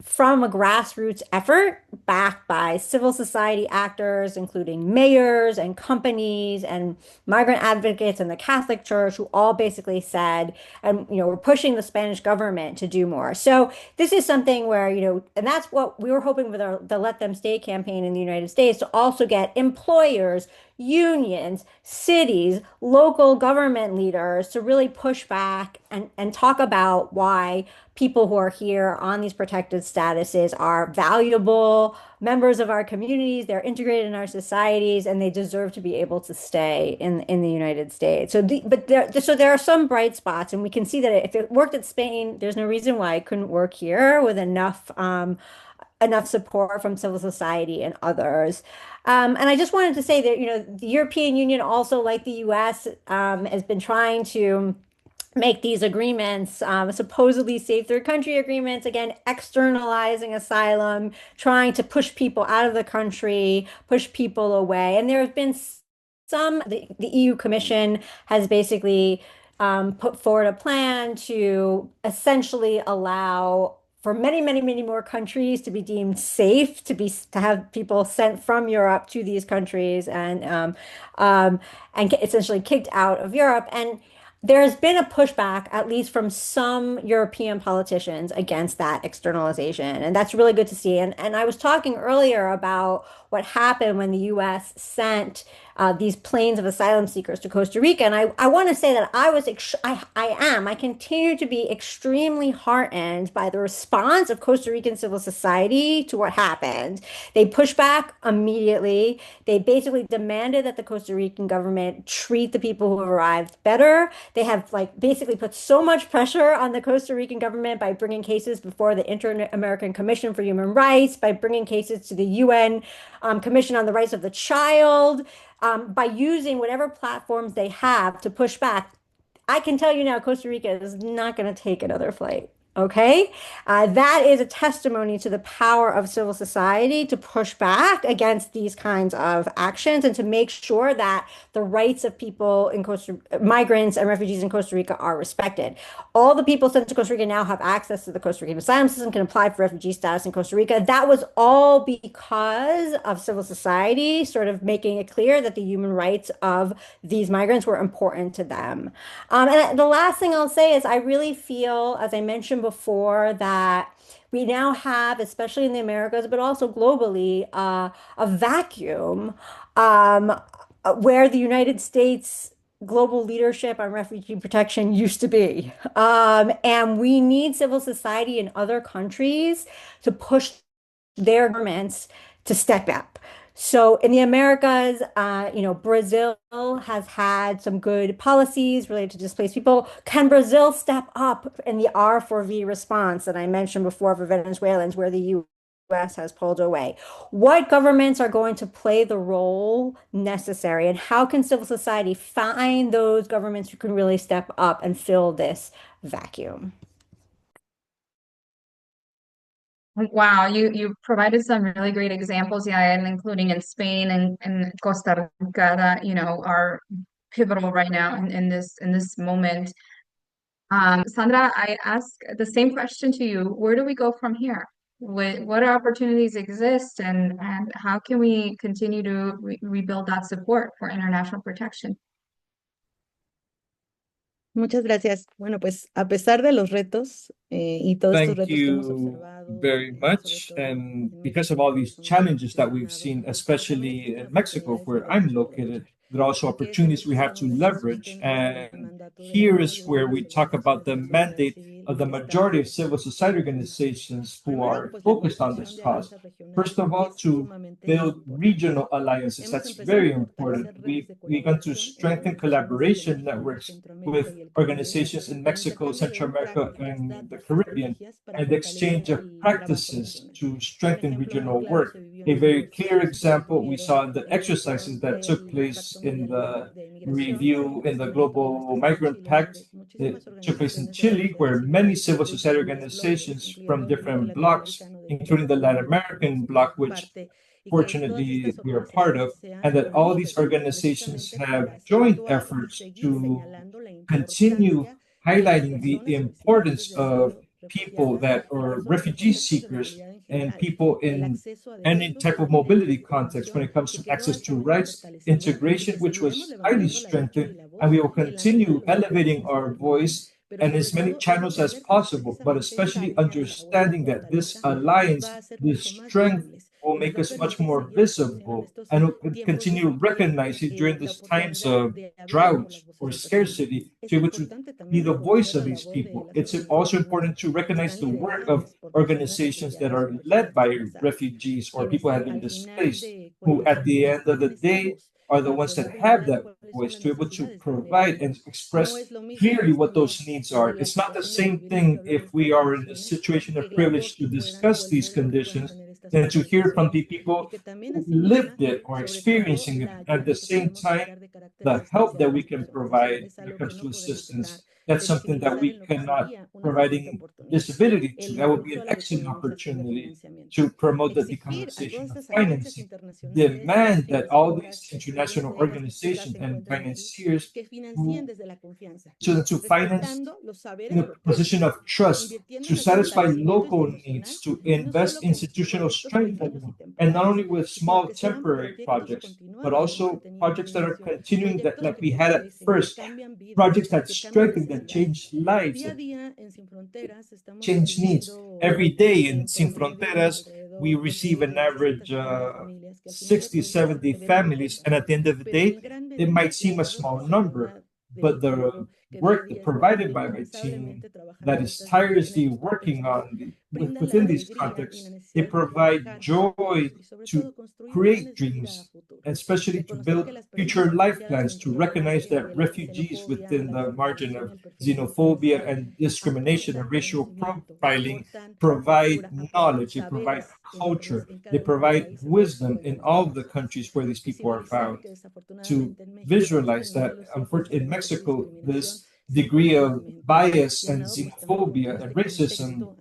Speaker 2: from a grassroots effort backed by civil society actors, including mayors and companies and migrant advocates and the Catholic Church, who all basically said, and we're pushing the Spanish government to do more. So this is something where, and that's what we were hoping with the Let Them Stay campaign in the United States, to also get employers, unions, cities, local government leaders to really push back and talk about why people who are here on these protected statuses are valuable members of our communities, they're integrated in our societies, and they deserve to be able to stay in the United States. So there are some bright spots, and we can see that if it worked at Spain, there's no reason why it couldn't work here with enough support from civil society and others. And I just wanted to say that, the European Union, also like the US, has been trying to make these agreements, supposedly safe third country agreements, again, externalizing asylum, trying to push people out of the country, push people away. And there have been the EU Commission has basically put forward a plan to essentially allow for many more countries to be deemed safe, to have people sent from Europe to these countries and essentially kicked out of Europe. And there's been a pushback, at least from some European politicians, against that externalization. And that's really good to see. And I was talking earlier about what happened when the US sent these planes of asylum seekers to Costa Rica. And I want to say that I continue to be extremely heartened by the response of Costa Rican civil society to what happened. They pushed back immediately. They basically demanded that the Costa Rican government treat the people who arrived better. They have basically put so much pressure on the Costa Rican government by bringing cases before the Inter-American Commission for Human Rights, by bringing cases to the UN Commission on the Rights of the Child, by using whatever platforms they have to push back. I can tell you now, Costa Rica is not going to take another flight. Okay, that is a testimony to the power of civil society to push back against these kinds of actions and to make sure that the rights of people in migrants and refugees in Costa Rica are respected. All the people sent to Costa Rica now have access to the Costa Rican asylum system, can apply for refugee status in Costa Rica. That was all because of civil society sort of making it clear that the human rights of these migrants were important to them. And the last thing I'll say is I really feel, as I mentioned before, that we now have, especially in the Americas, but also globally, a vacuum um, where the United States global leadership on refugee protection used to be. And we need civil society in other countries to push their governments to step up. So in the Americas, Brazil has had some good policies related to displaced people. Can Brazil step up in the R4V response that I mentioned before for Venezuelans, where the US has pulled away? What governments are going to play the role necessary, and how can civil society find those governments who can really step up and fill this vacuum?
Speaker 1: Wow, you provided some really great examples, yeah, and including in Spain and Costa Rica that, are pivotal right now in this moment. Sandra, I ask the same question to you. Where do we go from here? What opportunities exist, and how can we continue to rebuild that support for international protection?
Speaker 5: Muchas gracias. Bueno, pues a pesar de los retos y todos estos
Speaker 4: Thank
Speaker 5: retos que hemos
Speaker 4: you
Speaker 5: observado,
Speaker 4: very
Speaker 5: sobre
Speaker 4: much.
Speaker 5: todo
Speaker 4: And
Speaker 5: en
Speaker 4: because
Speaker 5: México,
Speaker 4: of all these
Speaker 5: donde
Speaker 4: challenges that we've
Speaker 5: mencionado,
Speaker 4: seen,
Speaker 5: también
Speaker 4: especially
Speaker 5: existen
Speaker 4: in Mexico,
Speaker 5: oportunidades
Speaker 4: where
Speaker 5: que
Speaker 4: I'm
Speaker 5: debemos
Speaker 4: located,
Speaker 5: aprovechar.
Speaker 4: there are also
Speaker 5: Y que es
Speaker 4: opportunities we have
Speaker 5: precisamente
Speaker 4: to
Speaker 5: uno de esos
Speaker 4: leverage.
Speaker 5: sustenta el
Speaker 4: And
Speaker 5: mandato de la
Speaker 4: here is
Speaker 5: mayoría
Speaker 4: where
Speaker 5: de
Speaker 4: we
Speaker 5: las
Speaker 4: talk about the
Speaker 5: organizaciones de sociedad
Speaker 4: mandate
Speaker 5: civil
Speaker 4: of
Speaker 5: y
Speaker 4: the
Speaker 5: que están
Speaker 4: majority of civil
Speaker 5: preocupadas por
Speaker 4: society
Speaker 5: este tema.
Speaker 4: organizations who
Speaker 5: Primero,
Speaker 4: are
Speaker 5: pues la
Speaker 4: focused on
Speaker 5: construcción
Speaker 4: this
Speaker 5: de
Speaker 4: cause.
Speaker 5: alianzas regionales
Speaker 4: First of all,
Speaker 5: es
Speaker 4: to
Speaker 5: sumamente
Speaker 4: build
Speaker 5: importante.
Speaker 4: regional alliances.
Speaker 5: Hemos
Speaker 4: That's
Speaker 5: empezado
Speaker 4: very
Speaker 5: a
Speaker 4: important.
Speaker 5: fortalecer redes de
Speaker 4: We're going to
Speaker 5: colaboración entre
Speaker 4: strengthen
Speaker 5: organizaciones de
Speaker 4: collaboration
Speaker 5: México,
Speaker 4: networks
Speaker 5: Centroamérica
Speaker 4: with
Speaker 5: y el Caribe,
Speaker 4: organizations in
Speaker 5: con
Speaker 4: Mexico,
Speaker 5: intercambio
Speaker 4: Central
Speaker 5: de
Speaker 4: America,
Speaker 5: prácticas,
Speaker 4: and the
Speaker 5: datos y
Speaker 4: Caribbean,
Speaker 5: estrategias para
Speaker 4: and the
Speaker 5: fortalecer
Speaker 4: exchange of
Speaker 5: el trabajo
Speaker 4: practices
Speaker 5: regional.
Speaker 4: to
Speaker 5: Un
Speaker 4: strengthen
Speaker 5: ejemplo muy
Speaker 4: regional
Speaker 5: claro
Speaker 4: work.
Speaker 5: se vivió en
Speaker 4: A
Speaker 5: los
Speaker 4: very clear
Speaker 5: negociados que
Speaker 4: example we
Speaker 5: concluyeron
Speaker 4: saw in the exercises that took
Speaker 5: con el
Speaker 4: place
Speaker 5: Pacto
Speaker 4: in
Speaker 5: Mundial de,
Speaker 4: the
Speaker 5: de Migración,
Speaker 4: review in the
Speaker 5: sin fronteras,
Speaker 4: Global
Speaker 5: que fue en
Speaker 4: Migrant
Speaker 5: Chile,
Speaker 4: Pact.
Speaker 5: donde
Speaker 4: It
Speaker 5: muchísimas
Speaker 4: took place in
Speaker 5: organizaciones de la
Speaker 4: Chile,
Speaker 5: sociedad
Speaker 4: where
Speaker 5: civil
Speaker 4: many civil
Speaker 5: de
Speaker 4: society
Speaker 5: diferentes bloques,
Speaker 4: organizations from
Speaker 5: incluyendo el bloque
Speaker 4: different blocks,
Speaker 5: latinoamericano del
Speaker 4: including
Speaker 5: que
Speaker 4: the
Speaker 5: hoy
Speaker 4: Latin
Speaker 5: México
Speaker 4: American
Speaker 5: forma
Speaker 4: bloc, which
Speaker 5: parte, y que todas
Speaker 4: fortunately
Speaker 5: estas
Speaker 4: we are part of,
Speaker 5: organizaciones se
Speaker 4: and
Speaker 5: han
Speaker 4: that all these
Speaker 5: unido
Speaker 4: organizations
Speaker 5: precisamente para
Speaker 4: have joint
Speaker 5: situar y
Speaker 4: efforts
Speaker 5: seguir
Speaker 4: to
Speaker 5: señalando la
Speaker 4: continue
Speaker 5: importancia de las
Speaker 4: highlighting the
Speaker 5: personas solicitantes
Speaker 4: importance
Speaker 5: de
Speaker 4: of
Speaker 5: asilo,
Speaker 4: people
Speaker 5: refugiadas,
Speaker 4: that
Speaker 5: el
Speaker 4: are
Speaker 5: acceso a los
Speaker 4: refugee
Speaker 5: contextos de
Speaker 4: seekers
Speaker 5: movilidad en
Speaker 4: and
Speaker 5: general,
Speaker 4: people
Speaker 5: el
Speaker 4: in
Speaker 5: acceso a
Speaker 4: any
Speaker 5: derechos
Speaker 4: type of
Speaker 5: y la
Speaker 4: mobility context when
Speaker 5: integración,
Speaker 4: it comes
Speaker 5: que
Speaker 4: to
Speaker 5: quedó
Speaker 4: access to
Speaker 5: altamente
Speaker 4: rights,
Speaker 5: fortalecida y
Speaker 4: integration,
Speaker 5: que
Speaker 4: which
Speaker 5: seguiremos
Speaker 4: was highly
Speaker 5: levantando la lucha y
Speaker 4: strengthened,
Speaker 5: la
Speaker 4: and
Speaker 5: voz
Speaker 4: we will
Speaker 5: y en la medida de
Speaker 4: continue
Speaker 5: lo posible
Speaker 4: elevating
Speaker 5: que sea
Speaker 4: our
Speaker 5: pertinente,
Speaker 4: voice
Speaker 5: pero
Speaker 4: and
Speaker 5: sobre
Speaker 4: as many
Speaker 5: todo
Speaker 4: channels as
Speaker 5: reconocer que
Speaker 4: possible, but
Speaker 5: precisamente esta
Speaker 4: especially
Speaker 5: alianza o esta
Speaker 4: understanding that this
Speaker 5: fortaleza nos va
Speaker 4: alliance,
Speaker 5: a hacer
Speaker 4: this
Speaker 5: mucho más
Speaker 4: strength
Speaker 5: visibles
Speaker 4: will
Speaker 5: y nos
Speaker 4: make
Speaker 5: va a
Speaker 4: us much
Speaker 5: permitir
Speaker 4: more
Speaker 5: seguir reconociendo en
Speaker 4: visible
Speaker 5: estos
Speaker 4: and will
Speaker 5: tiempos de
Speaker 4: continue
Speaker 5: sequía
Speaker 4: recognizing during
Speaker 5: la
Speaker 4: these times
Speaker 5: oportunidad
Speaker 4: of
Speaker 5: de hablar por
Speaker 4: drought
Speaker 5: las voces
Speaker 4: or
Speaker 5: de personas.
Speaker 4: scarcity
Speaker 5: Es
Speaker 4: to be able to
Speaker 5: importante
Speaker 4: be
Speaker 5: también
Speaker 4: the voice
Speaker 5: reconocer
Speaker 4: of
Speaker 5: la
Speaker 4: these
Speaker 5: labor de
Speaker 4: people.
Speaker 5: las
Speaker 4: It's also
Speaker 5: organizaciones
Speaker 4: important to
Speaker 5: que
Speaker 4: recognize
Speaker 5: están
Speaker 4: the work
Speaker 5: lideradas
Speaker 4: of
Speaker 5: por personas
Speaker 4: organizations that
Speaker 5: refugiadas
Speaker 4: are
Speaker 5: y personas
Speaker 4: led by
Speaker 5: desplazadas,
Speaker 4: refugees or
Speaker 5: quienes
Speaker 4: people who have been
Speaker 5: al final
Speaker 4: displaced,
Speaker 5: de
Speaker 4: who
Speaker 5: cuentas
Speaker 4: at
Speaker 5: son
Speaker 4: the
Speaker 5: quienes
Speaker 4: end of the
Speaker 5: tienen esta
Speaker 4: day
Speaker 5: voz
Speaker 4: are the
Speaker 5: para
Speaker 4: ones that
Speaker 5: poder
Speaker 4: have
Speaker 5: detallar
Speaker 4: that
Speaker 5: cuáles son
Speaker 4: voice
Speaker 5: las
Speaker 4: to be able to
Speaker 5: necesidades de manera
Speaker 4: provide and
Speaker 5: concreta. No
Speaker 4: express
Speaker 5: es lo mismo
Speaker 4: clearly what
Speaker 5: estimar
Speaker 4: those needs are.
Speaker 5: desde la
Speaker 4: It's not the
Speaker 5: situación de
Speaker 4: same
Speaker 5: privilegio
Speaker 4: thing
Speaker 5: hablar de
Speaker 4: if
Speaker 5: estas
Speaker 4: we are in a
Speaker 5: condiciones
Speaker 4: situation
Speaker 5: que
Speaker 4: of
Speaker 5: la
Speaker 4: privilege
Speaker 5: voz
Speaker 4: to
Speaker 5: que puedan o
Speaker 4: discuss
Speaker 5: el
Speaker 4: these
Speaker 5: voice que puedan
Speaker 4: conditions
Speaker 5: tener estas
Speaker 4: than to hear from
Speaker 5: organizaciones
Speaker 4: the
Speaker 5: y
Speaker 4: people
Speaker 5: que también
Speaker 4: who
Speaker 5: asimismo,
Speaker 4: lived it or
Speaker 5: sobre todo,
Speaker 4: experiencing it,
Speaker 5: la
Speaker 4: at the
Speaker 5: ayuda que
Speaker 4: same
Speaker 5: podemos
Speaker 4: time
Speaker 5: brindar de carácter
Speaker 4: the help
Speaker 5: asistencial
Speaker 4: that
Speaker 5: a
Speaker 4: we
Speaker 5: las
Speaker 4: can
Speaker 5: personas.
Speaker 4: provide
Speaker 5: Es
Speaker 4: when it
Speaker 5: algo que
Speaker 4: comes
Speaker 5: no
Speaker 4: to
Speaker 5: podemos dejar
Speaker 4: assistance. That's
Speaker 5: de
Speaker 4: something that
Speaker 5: visibilizar
Speaker 4: we
Speaker 5: en lo que
Speaker 4: cannot
Speaker 5: sería una excelente
Speaker 4: providing
Speaker 5: oportunidad.
Speaker 4: visibility to.
Speaker 5: El
Speaker 4: That would be
Speaker 5: impulso
Speaker 4: an
Speaker 5: a la
Speaker 4: excellent
Speaker 5: economización de
Speaker 4: opportunity
Speaker 5: financiamiento.
Speaker 4: to promote the
Speaker 5: Exigir a todas
Speaker 4: decolonization of
Speaker 5: estas agencias
Speaker 4: financing.
Speaker 5: internacionales,
Speaker 4: Demand that all
Speaker 5: financiadoras,
Speaker 4: these
Speaker 5: algunas
Speaker 4: international
Speaker 5: de ellas que quizás
Speaker 4: organizations
Speaker 5: se
Speaker 4: and
Speaker 5: encuentran aquí,
Speaker 4: financiers
Speaker 5: que financien
Speaker 4: who
Speaker 5: desde la confianza,
Speaker 4: to finance
Speaker 5: respetando los
Speaker 4: in
Speaker 5: saberes
Speaker 4: a position
Speaker 5: locales,
Speaker 4: of trust
Speaker 5: invirtiendo
Speaker 4: to
Speaker 5: en el
Speaker 4: satisfy
Speaker 5: fortalecimiento
Speaker 4: local
Speaker 5: institucional
Speaker 4: needs, to
Speaker 5: y no
Speaker 4: invest
Speaker 5: solo con
Speaker 4: institutional
Speaker 5: proyectos pequeños y
Speaker 4: strengthening, and not
Speaker 5: temporales,
Speaker 4: only with
Speaker 5: sino
Speaker 4: small
Speaker 5: que sean
Speaker 4: temporary
Speaker 5: proyectos
Speaker 4: projects, but
Speaker 5: continuados como se
Speaker 4: also
Speaker 5: tenían en un
Speaker 4: projects that are
Speaker 5: inicio,
Speaker 4: continuing that
Speaker 5: proyectos
Speaker 4: like
Speaker 5: que
Speaker 4: we had at
Speaker 5: fortalecen, que
Speaker 4: first,
Speaker 5: cambian vidas,
Speaker 4: projects that
Speaker 5: que cambian
Speaker 4: strengthen, that change
Speaker 5: necesidades.
Speaker 4: lives,
Speaker 5: Día a
Speaker 4: that
Speaker 5: día en Sin Fronteras estamos
Speaker 4: change needs.
Speaker 5: recibiendo
Speaker 4: Every day in
Speaker 5: en
Speaker 4: Sin
Speaker 5: promedio
Speaker 4: Fronteras, we
Speaker 5: alrededor
Speaker 4: receive an
Speaker 5: de 60,
Speaker 4: average
Speaker 5: 70 familias que al final de
Speaker 4: 60,
Speaker 5: cuentas
Speaker 4: 70
Speaker 5: se ven muy
Speaker 4: families, and
Speaker 5: pocas,
Speaker 4: at the end of the
Speaker 5: pero
Speaker 4: day,
Speaker 5: en gran
Speaker 4: it might
Speaker 5: medida
Speaker 4: seem a
Speaker 5: las
Speaker 4: small
Speaker 5: dosis de
Speaker 4: number,
Speaker 5: ayuda del
Speaker 4: but
Speaker 5: equipo
Speaker 4: the
Speaker 5: que día a
Speaker 4: work
Speaker 5: día está
Speaker 4: provided by my team
Speaker 5: incansablemente trabajando
Speaker 4: that
Speaker 5: en
Speaker 4: is
Speaker 5: estas, en
Speaker 4: tirelessly
Speaker 5: estos
Speaker 4: working
Speaker 5: contextos,
Speaker 4: on
Speaker 5: brindan la
Speaker 4: within these
Speaker 5: alegría y la
Speaker 4: contexts, they
Speaker 5: necesidad de
Speaker 4: provide
Speaker 5: trabajar
Speaker 4: joy
Speaker 5: juntos y sobre
Speaker 4: to
Speaker 5: todo construir
Speaker 4: create
Speaker 5: planes de vida a
Speaker 4: dreams,
Speaker 5: futuro.
Speaker 4: especially to
Speaker 5: Reconocer
Speaker 4: build
Speaker 5: que las personas
Speaker 4: future life
Speaker 5: refugiadas
Speaker 4: plans, to
Speaker 5: dentro del
Speaker 4: recognize
Speaker 5: margen
Speaker 4: that
Speaker 5: de la
Speaker 4: refugees
Speaker 5: xenofobia,
Speaker 4: within
Speaker 5: la
Speaker 4: the margin
Speaker 5: discriminación y
Speaker 4: of
Speaker 5: el perfilamiento
Speaker 4: xenophobia
Speaker 5: racial
Speaker 4: and discrimination and
Speaker 5: aportan
Speaker 4: racial
Speaker 5: conocimiento,
Speaker 4: profiling
Speaker 5: aportan
Speaker 4: provide
Speaker 5: cultura, aportan
Speaker 4: knowledge, they provide
Speaker 5: saberes
Speaker 4: culture,
Speaker 5: en
Speaker 4: they
Speaker 5: cada uno de los
Speaker 4: provide
Speaker 5: países donde se
Speaker 4: wisdom in
Speaker 5: encuentran
Speaker 4: all of the
Speaker 5: inmersos.
Speaker 4: countries where these people are
Speaker 5: Visibilizar
Speaker 4: found.
Speaker 5: que
Speaker 4: To
Speaker 5: desafortunadamente en México
Speaker 4: visualize
Speaker 5: existen
Speaker 4: that,
Speaker 5: modelos y
Speaker 4: unfortunately, in
Speaker 5: comportamientos de
Speaker 4: Mexico,
Speaker 5: discriminación
Speaker 4: this degree of bias and xenophobia and racism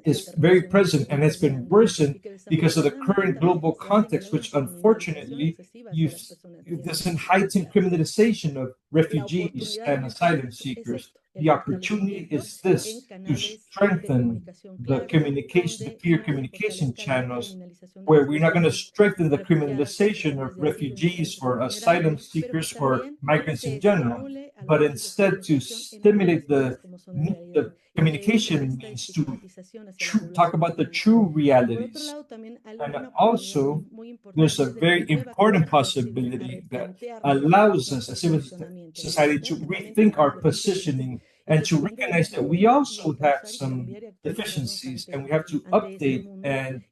Speaker 4: is very present and has been worsened because of the current global context, which unfortunately you've, there's a heightened criminalization of refugees and asylum seekers. The opportunity is this to strengthen the communication, the peer communication channels, where we're not going to strengthen the criminalization of refugees or asylum seekers or migrants in general, but instead to stimulate the communication means to talk about the true realities. And also, there's a very important possibility that allows us as civil society to rethink our positioning and to recognize that we also have some deficiencies and we have to update and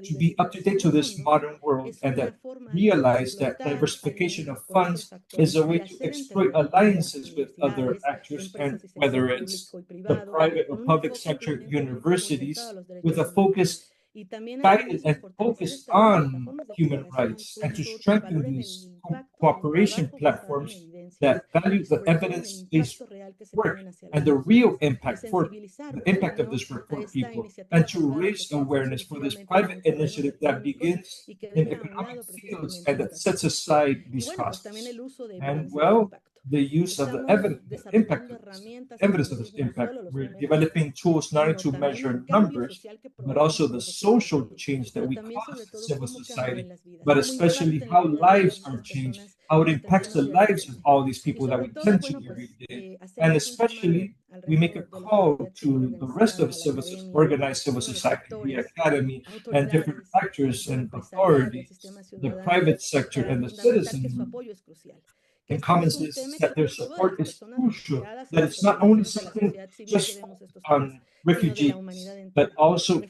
Speaker 4: to be up to date to this modern world, and that realize that diversification of funds is a way to exploit alliances with other actors, and whether it's the private or public sector universities with a focus guided and focused on human rights, and to strengthen these cooperation platforms that value the evidence-based work and the real impact for the impact of this work for people, and to raise awareness for this private initiative that begins in economic fields and that sets aside these costs. And well, the use of the evidence, the impact of this, evidence of this impact. We're developing tools not only to measure numbers, but also the social change that we cause to civil society, but especially how lives are changed, how it impacts the lives of all these people that we tend to every day. And especially, we make a call to the rest of organized civil society, the academy, and different actors and authorities, the private sector, and the citizens in common sense that their support is crucial, that it's not only something just on refugees, but also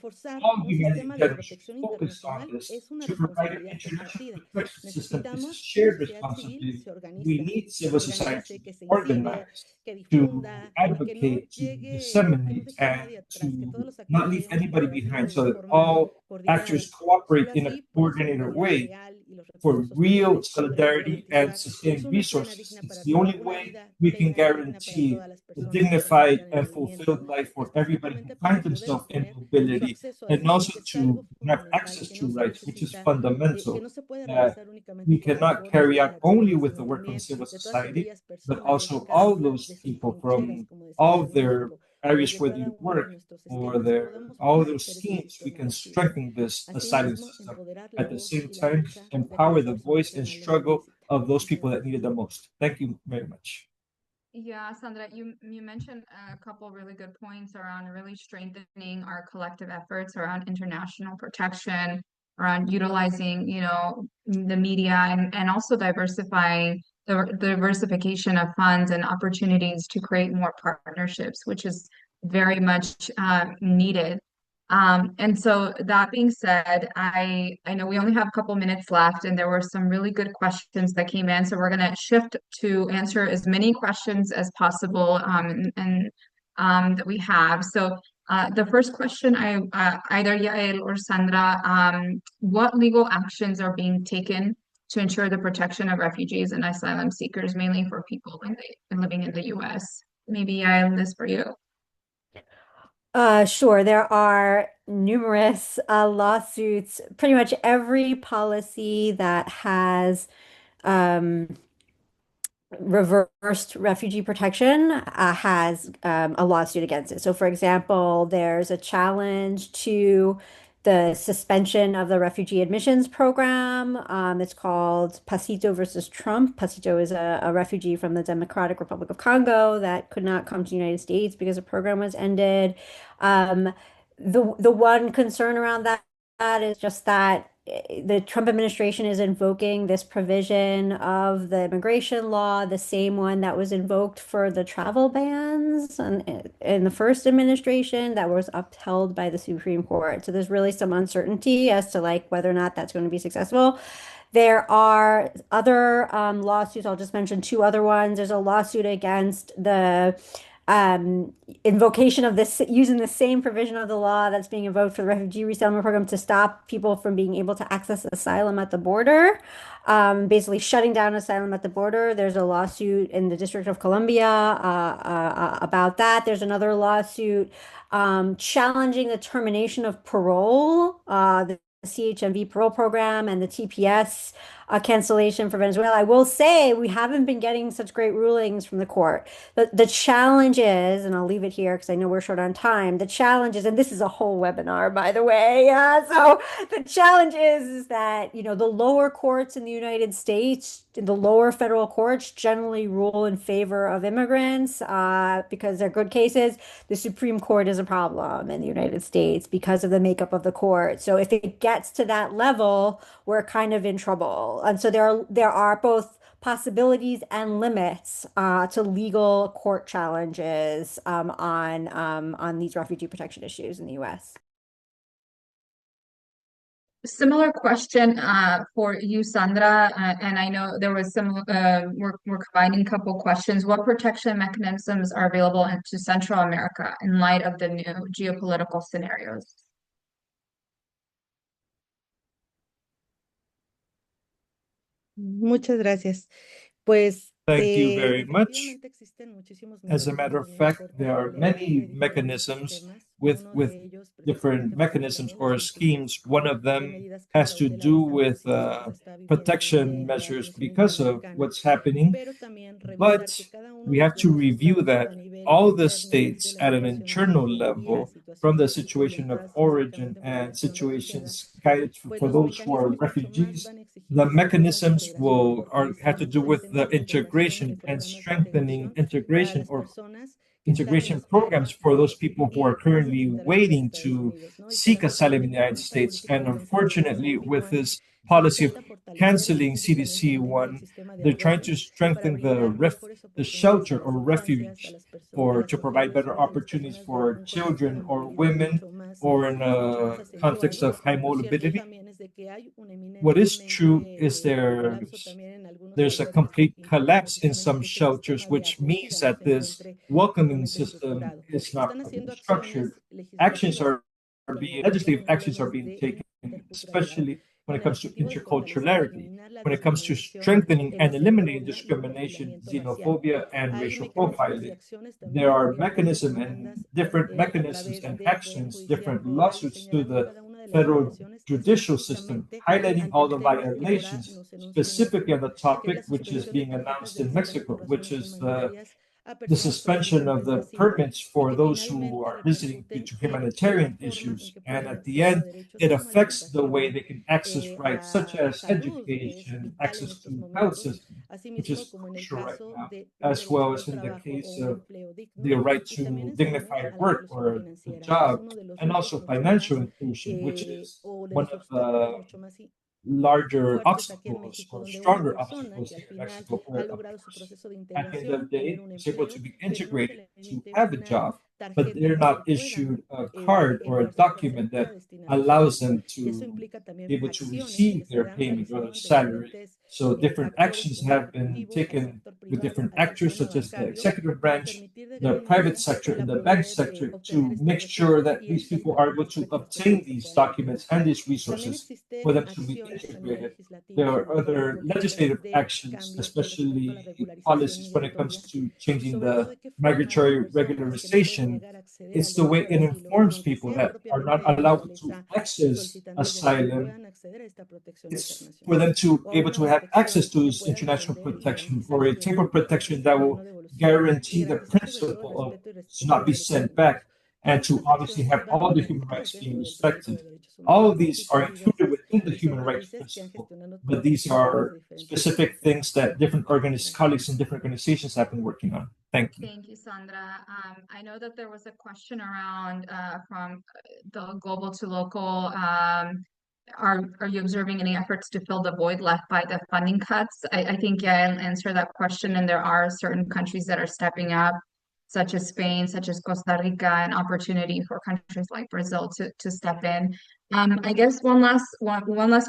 Speaker 4: all humanitarian focus on this to provide an international protection system. This is shared responsibility. We need civil society to organize, to advocate, to disseminate, and to not leave anybody behind so that all actors cooperate in a coordinated way for real solidarity and sustained resources. It's the only way we can guarantee a dignified and fulfilled life for everybody who finds themselves in mobility, and also to have access to rights, which is fundamental, that we cannot carry out only with the work from civil society, but also all those people from all their areas where they work or their all those schemes, we can strengthen this asylum system. At the same time, empower the voice and struggle of those people that need it the most. Thank you very much.
Speaker 1: Yeah, Sandra, you mentioned a couple really good points around really strengthening our collective efforts around international protection, around utilizing, the media and also diversifying the diversification of funds and opportunities to create more partnerships, which is very much needed. And so that being said, I know we only have a couple minutes left, and there were some really good questions that came in. So we're going to shift to answer as many questions as possible, and that we have. So the first question, either Yael or Sandra, what legal actions are being taken to ensure the protection of refugees and asylum seekers, mainly for people living in the U.S.? Maybe Yael, this for you.
Speaker 2: Sure. There are numerous lawsuits. Pretty much every policy that has um, reversed refugee protection has a lawsuit against it. So, for example, there's a challenge to the suspension of the refugee admissions program. It's called Pasito versus Trump. Pasito is a refugee from the Democratic Republic of Congo that could not come to the United States because the program was ended. Um, the one concern around that is just that the Trump administration is invoking this provision of the immigration law, the same one that was invoked for the travel bans in the first administration that was upheld by the Supreme Court. So there's really some uncertainty as to like whether or not that's going to be successful. There are other lawsuits. I'll just mention two other ones. There's a lawsuit against the invocation of this using the same provision of the law that's being invoked for the refugee resettlement program to stop people from being able to access asylum at the border. basically shutting down asylum at the border. There's a lawsuit in the District of Columbia about that. There's another lawsuit challenging the termination of parole, the CHMV parole program, and the TPS cancellation for Venezuela. I will say we haven't been getting such great rulings from the court. The challenge is, and I'll leave it here because I know we're short on time. The challenge is, and this is a whole webinar, by the way. So the challenge is that, the lower courts in the United States, the lower federal courts generally rule in favor of immigrants because they're good cases. The Supreme Court is a problem in the United States because of the makeup of the court. So if it gets to that level, we're kind of in trouble. And so there are both possibilities and limits to legal court challenges on these refugee protection issues in the U.S.
Speaker 1: Similar question for you, Sandra, and I know there was some, we're combining a couple questions. What protection mechanisms are available to Central America in light of the new geopolitical scenarios?
Speaker 5: Muchas gracias. Pues
Speaker 4: Thank you very much.
Speaker 5: efectivamente existen muchísimos
Speaker 4: As a matter of fact, there are many mechanisms with different mechanisms or schemes. One of them has to do with protection measures because of what's happening, but we have to review that all the states at an internal level, from the situation of origin and situations guided for those who are refugees, the mechanisms have to do with the integration and strengthening integration or integration programs for those people who are currently waiting to seek asylum in the United States. And unfortunately, with this policy of canceling CDC one, they're trying to strengthen the shelter or refuge or to provide better opportunities for children or women or in a context of high mobility. What is true is there's a complete collapse in some shelters, which means that this welcoming system is not properly structured. Legislative actions are being taken, especially when it comes to interculturality, when it comes to strengthening and eliminating discrimination, xenophobia, and racial profiling. There are different mechanisms and actions, different lawsuits to the federal judicial system, highlighting all the violations, specifically on the topic which is being announced in Mexico, which is the suspension of the permits for those who are visiting due to humanitarian issues. And at the end, it affects the way they can access rights such as education, access to health system, which is crucial right now, as well as in the case of the right to dignified work or the job, and also financial inclusion, which is one of the larger obstacles or stronger obstacles here in Mexico, where a person at the end of the day is able to be integrated to have a job, but they're not issued a card or a document that allows them to be able to receive their payment or their salary. So different actions have been taken with different actors, such as the executive branch, the private sector, and the bank sector, to make sure that these people are able to obtain these documents and these resources for them to be integrated. There are other legislative actions, especially policies when it comes to changing the migratory regularization. It's the way it informs people that are not allowed to access asylum. It's for them to be able to have access to this international protection or a type of protection that will guarantee the principle of to not be sent back and to obviously have all the human rights being respected. All of these are included within the human rights principle, but these are specific things that different colleagues in different organizations have been working on. Thank you.
Speaker 1: Thank you, Sandra. I know that there was a question around from the global to local. Are you observing any efforts to fill the void left by the funding cuts? I think I'll answer that question, and there are certain countries that are stepping up, such as Spain, such as Costa Rica, an opportunity for countries like Brazil to step in. I guess one last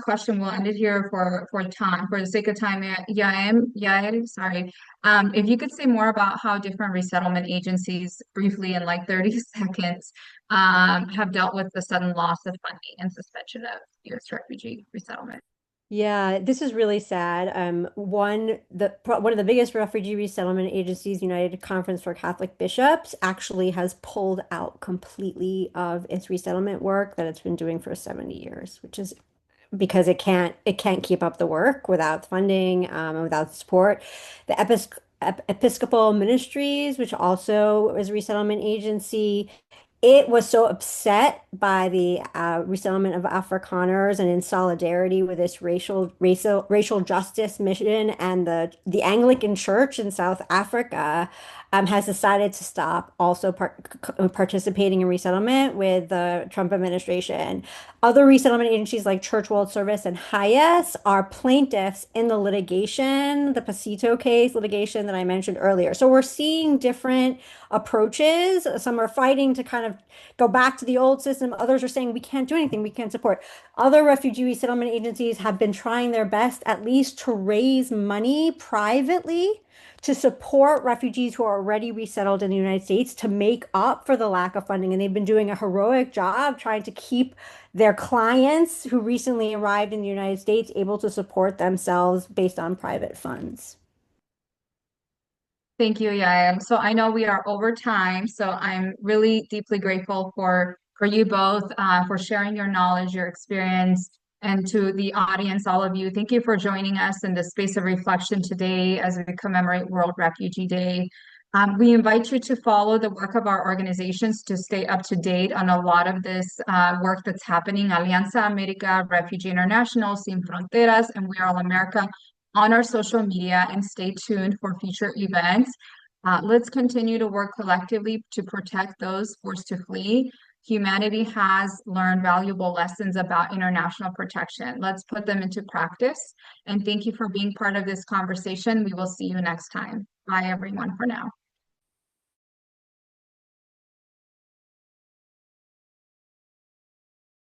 Speaker 1: question. We'll end it here for time, for the sake of time. Yael, sorry. If you could say more about how different resettlement agencies, briefly in like 30 seconds, have dealt with the sudden loss of funding and suspension of U.S. refugee resettlement.
Speaker 2: Yeah, this is really sad. One of the biggest refugee resettlement agencies, United Conference for Catholic Bishops, actually has pulled out completely of its resettlement work that it's been doing for 70 years, which is because it can't keep up the work without funding, and without support. The Episcopal Ministries, which also is a resettlement agency, it was so upset by the resettlement of Afrikaners and in solidarity with this racial justice mission, and the Anglican Church in South Africa has decided to stop also participating in resettlement with the Trump administration. Other resettlement agencies like Church World Service and HIAS are plaintiffs in the litigation, the Pasito case litigation that I mentioned earlier. So we're seeing different approaches. Some are fighting to kind of go back to the old system. Others are saying we can't do anything, we can't support. Other refugee resettlement agencies have been trying their best, at least to raise money privately to support refugees who are already resettled in the United States to make up for the lack of funding. And they've been doing a heroic job trying to keep their clients who recently arrived in the United States able to support themselves based on private funds.
Speaker 1: Thank you, Yael. So I know we are over time, so I'm really deeply grateful for you both for sharing your knowledge, your experience, and to the audience, all of you. Thank you for joining us in the space of reflection today as we commemorate World Refugee Day. We invite you to follow the work of our organizations to stay up to date on a lot of this work that's happening. Alianza America, Refugee International, Sin Fronteras, and We Are All America on our social media, and stay tuned for future events. Let's continue to work collectively to protect those forced to flee. Humanity has learned valuable lessons about international protection. Let's put them into practice. And thank you for being part of this conversation. We will see you next time. Bye, everyone, for now.